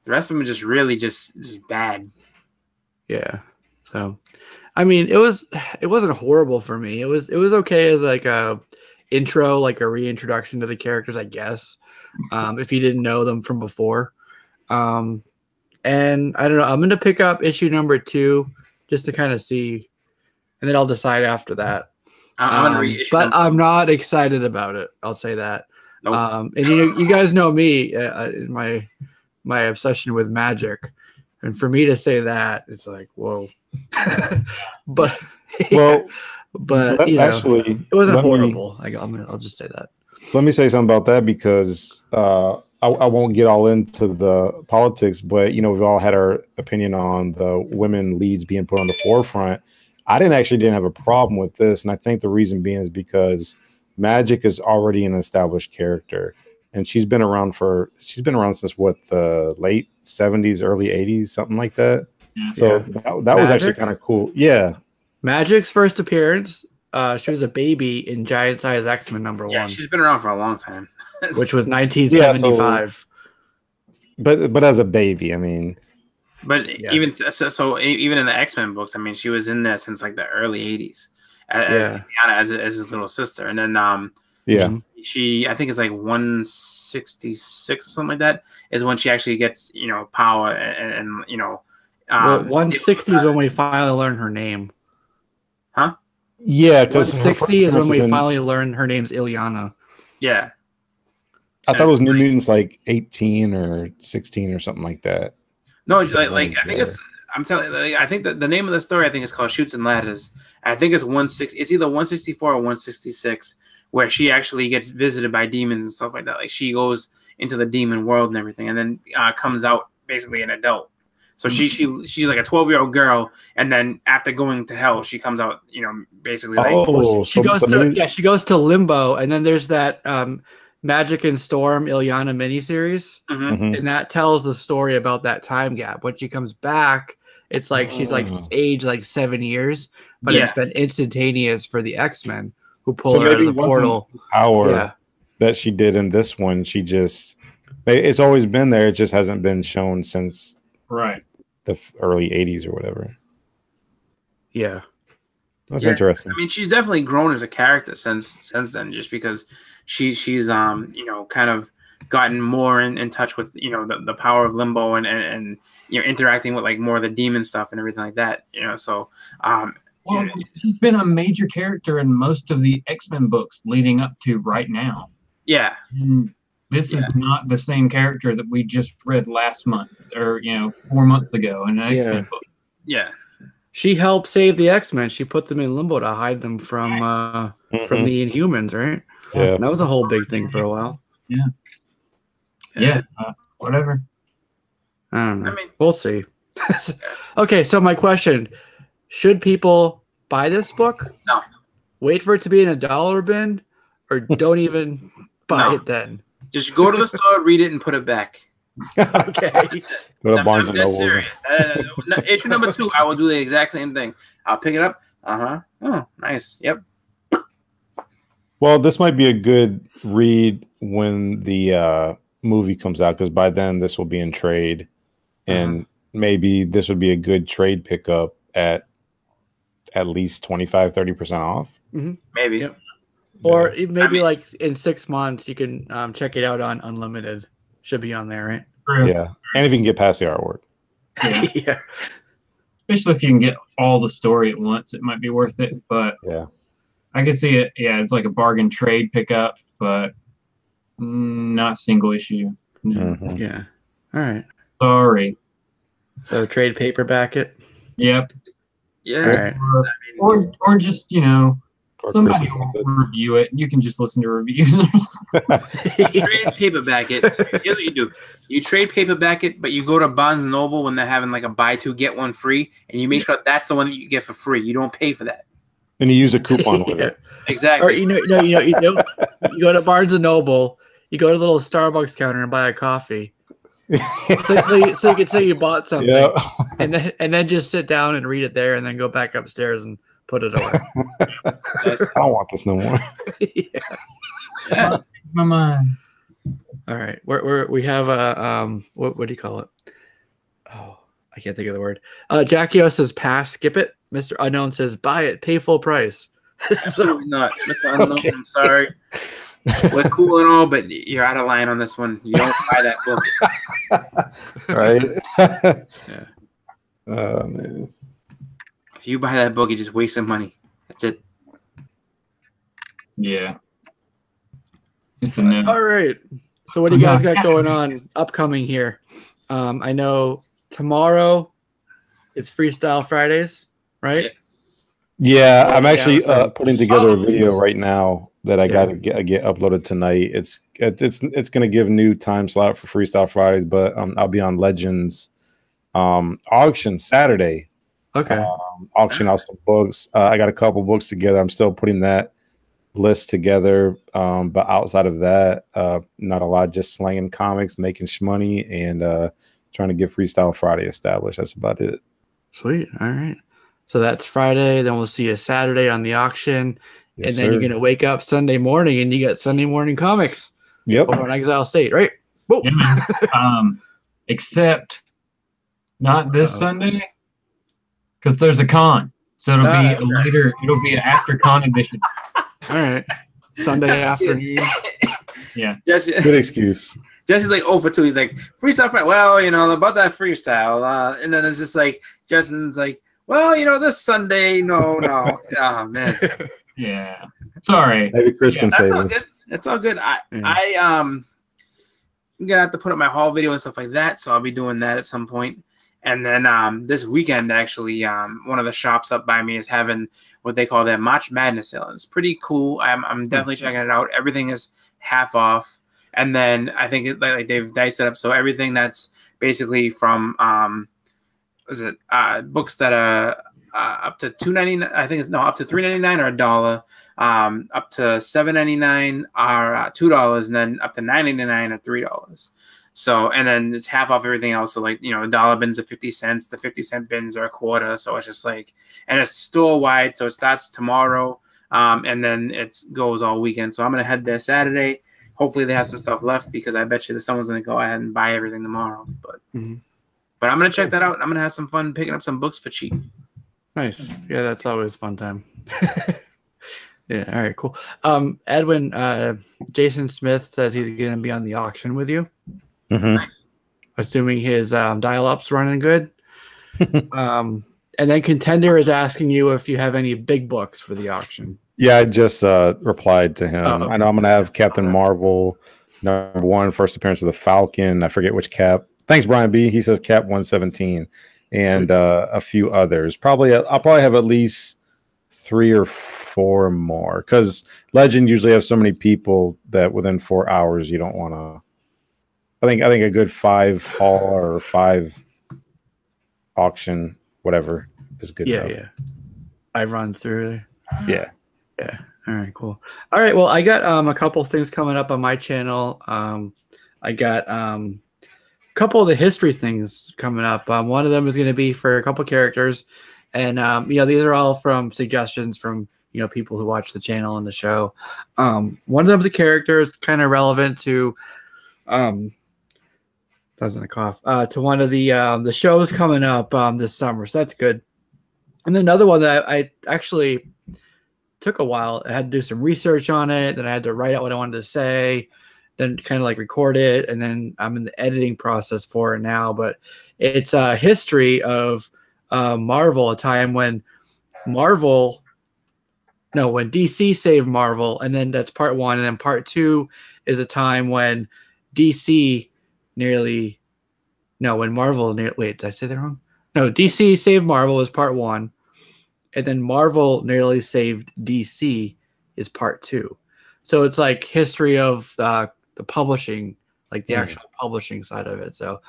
rest of them are just really just bad. Yeah. So, it wasn't horrible for me. It was okay as like a intro, like a reintroduction to the characters, I guess. If you didn't know them from before. And I don't know, I'm going to pick up issue #2 just to kind of see, and then I'll decide after that. I'm going to read issue but I'm not excited about it. I'll say that. Nope. And you guys know me, my obsession with Magic. And for me to say that, it's like, whoa. But actually, it wasn't horrible. I'll just say that. Let me say something about that, because I won't get all into the politics, but we've all had our opinion on the women leads being put on the forefront. I didn't have a problem with this, and I think the reason being is because Magic is already an established character, and she's been around since the late 70s, early 80s, something like that. So that was actually kind of cool. Yeah. Magic's first appearance, she was a baby in Giant Size X-Men #1. Yeah, she's been around for a long time. Which was 1975. But as a baby, But even in the X-Men books, she was in there since like the early 80s as his little sister. And then she, I think it's like 166 or something like that, is when she actually gets power and 160 is when we finally learn her name. Huh? Yeah, because 160 is when we finally learn her name's Ilyana. Yeah. I thought it was New Mutants like 18 or 16 or something like that. No, like I think it's. I'm telling you, I think the name of the story, I think, is called Shoots and Ladders. I think it's 160. It's either 164 or 166, where she actually gets visited by demons and stuff like that. Like she goes into the demon world and everything, and then comes out basically an adult. So she's like a 12-year-old girl, and then after going to hell, she comes out, basically like she goes to limbo, and then there's that Magic and Storm Ilyana miniseries, and that tells the story about that time gap. When she comes back, it's like she's like aged like 7 years, but it's been instantaneous for the X-Men who pull her out of the portal. Power that she did in this one, it's always been there. It just hasn't been shown since the early 80s or whatever. Yeah, that's interesting. She's definitely grown as a character since then, just because she's kind of gotten more in touch with, you know, the power of Limbo and you know, interacting with like more of the demon stuff and everything like that, you know. So well, he's been a major character in most of the X-Men books leading up to right now. Yeah. And this is not the same character that we just read last month or, you know, 4 months ago in an X-Men book. Yeah. She helped save the X-Men. She put them in limbo to hide them from the Inhumans, right? Yeah. And that was a whole big thing for a while. Yeah. Whatever. I don't know. I mean, we'll see. Okay, so my question: should people buy this book? No. Wait for it to be in a dollar bin, or don't even buy it then? Just go to the store, read it, and put it back. Okay. Go to Barnes and I'm dead Noble. serious. Issue number 2, I will do the exact same thing. I'll pick it up. Oh, nice. Yep. Well, this might be a good read when the movie comes out, because by then this will be in trade, and maybe this would be a good trade pickup at least 25-30% off. Maybe. Yep. Or maybe like in 6 months you can check it out on Unlimited. Should be on there, right? Yeah, and if you can get past the artwork. Yeah. Especially if you can get all the story at once, it might be worth it. But Yeah. I can see it. Yeah, it's like a bargain trade pickup, but not single issue. No. Yeah. All right. Sorry. So trade paperback it. Yep. Yeah. All right. Or just, you know, Or somebody Chris- will review it. You can just listen to reviews. Trade paperback it. Here's what you do. You trade paperback it, but you go to Barnes and Noble when they're having like a buy two get one free, and you make sure that's the one that you get for free. You don't pay for that. And you use a coupon with it. Exactly. Or you know, you go to Barnes and Noble, you go to the little Starbucks counter and buy a coffee. So you can say you bought something, Yeah. and then just sit down and read it there, and then go back upstairs and put it away. I don't want this no more. Yeah. My mind. All right, we have a what do you call it? Oh, I can't think of the word. Jackie O says pass, skip it. Mr. Unknown says buy it, pay full price. Absolutely not. Mr. Unknown, Okay. I'm sorry. We're cool and all, but you're out of line on this one. You don't buy that book. Right? Yeah. Oh, man. If you buy that book, you just waste some money. That's it. Yeah. It's a no. All right. So what do you guys got going on upcoming here? I know tomorrow is Freestyle Fridays, right? Yeah, I'm Yeah, actually so- putting together a video right now that I got to get uploaded tonight. It's going to give new time slot for Freestyle Fridays, but I'll be on Legends auction Saturday. Okay. Auction out some books. I got a couple books together. I'm still putting that list together, but outside of that, not a lot. Just slanging comics, making shmoney, and trying to get Freestyle Friday established. That's about it. Sweet. All right. So that's Friday. Then we'll see you Saturday on the auction. Yes, and then you're sir. going to wake up Sunday morning and you get Sunday morning comics Yep. over on Exile State, right? Whoa. Yeah, man. Except not this Sunday, because there's a con. So it'll be a later. It'll be an after con edition. All right. Sunday afternoon. Yeah. Good excuse. Jesse's like 0 for 2. He's like, freestyle Friday. Well, you know, about that freestyle. And then it's just like, Justin's like, well, you know, this Sunday, no. Oh, man. Yeah. Sorry. Maybe Chris can That's save all us. good. That's all good. I'm gonna have to put up my haul video and stuff like that, so I'll be doing that at some point. And then this weekend, actually, one of the shops up by me is having what they call their March Madness sale. It's pretty cool. I'm definitely checking it out. Everything is half off, and then I think like they've diced it up, so everything that's basically from books that are up to $2.99. I think it's up to $3.99 or $1. Up to $7.99 are $2, and then up to $9.99 are $3. So, and then it's half off everything else. So, like, you know, the dollar bins are 50 cents, the 50-cent bins are $0.25. So it's just like, and it's store wide. So it starts tomorrow, and then it goes all weekend. So I'm gonna head there Saturday. Hopefully they have some stuff left, because I bet you that someone's gonna go ahead and buy everything tomorrow. But I'm gonna check that out. I'm gonna have some fun picking up some books for cheap. Nice. Yeah, that's always a fun time. Yeah. All right. Cool. Edwin, Jason Smith says he's going to be on the auction with you. Nice. Assuming his dial-up's running good. And then Contender is asking you if you have any big books for the auction. Yeah, I just replied to him. Okay. I know I'm going to have Captain Marvel, #1, first appearance of the Falcon. I forget which Cap. Thanks, Brian B. He says Cap 117, and a few others. I'll probably have at least 3 or 4 more, because Legend usually have so many people that within 4 hours you don't want to. I think a good 5 haul or 5 auction, whatever, is good enough. Yeah. I run through. Yeah. All right, cool. All right, well, I got a couple things coming up on my channel. I got a couple of the history things coming up. One of them is going to be for a couple characters, and these are all from suggestions from people who watch the channel and the show. One of them is a character is kind of relevant to doesn't cough to one of the shows coming up this summer, so that's good. And then another one that I actually took a while. I had to do some research on it. Then I had to write out what I wanted to say, then kind of like record it. And then I'm in the editing process for it now. But it's a history of Marvel, a time when when DC saved Marvel. And then that's part 1. And then part 2 is a time when DC wait, did I say that wrong? No, DC saved Marvel was part 1. And then Marvel nearly saved DC is part 2. So it's like history of the publishing, like the actual publishing side of it. So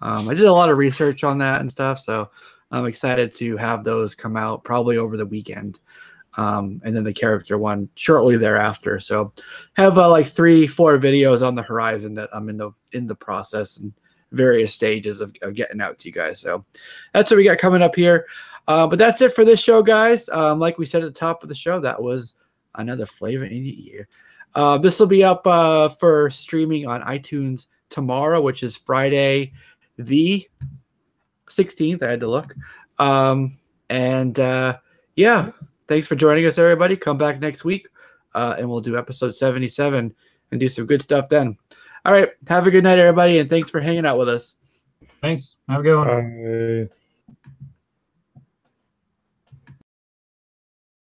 I did a lot of research on that and stuff. So I'm excited to have those come out probably over the weekend. And then the character one shortly thereafter. So have like 3-4 videos on the horizon that I'm in the process and various stages of getting out to you guys. So that's what we got coming up here. But that's it for this show, guys. Like we said at the top of the show, that was another flavor in your ear. This will be up for streaming on iTunes tomorrow, which is Friday the 16th. I had to look. Yeah, thanks for joining us, everybody. Come back next week, and we'll do episode 77 and do some good stuff then. All right, have a good night, everybody, and thanks for hanging out with us. Thanks. Have a good one. Bye.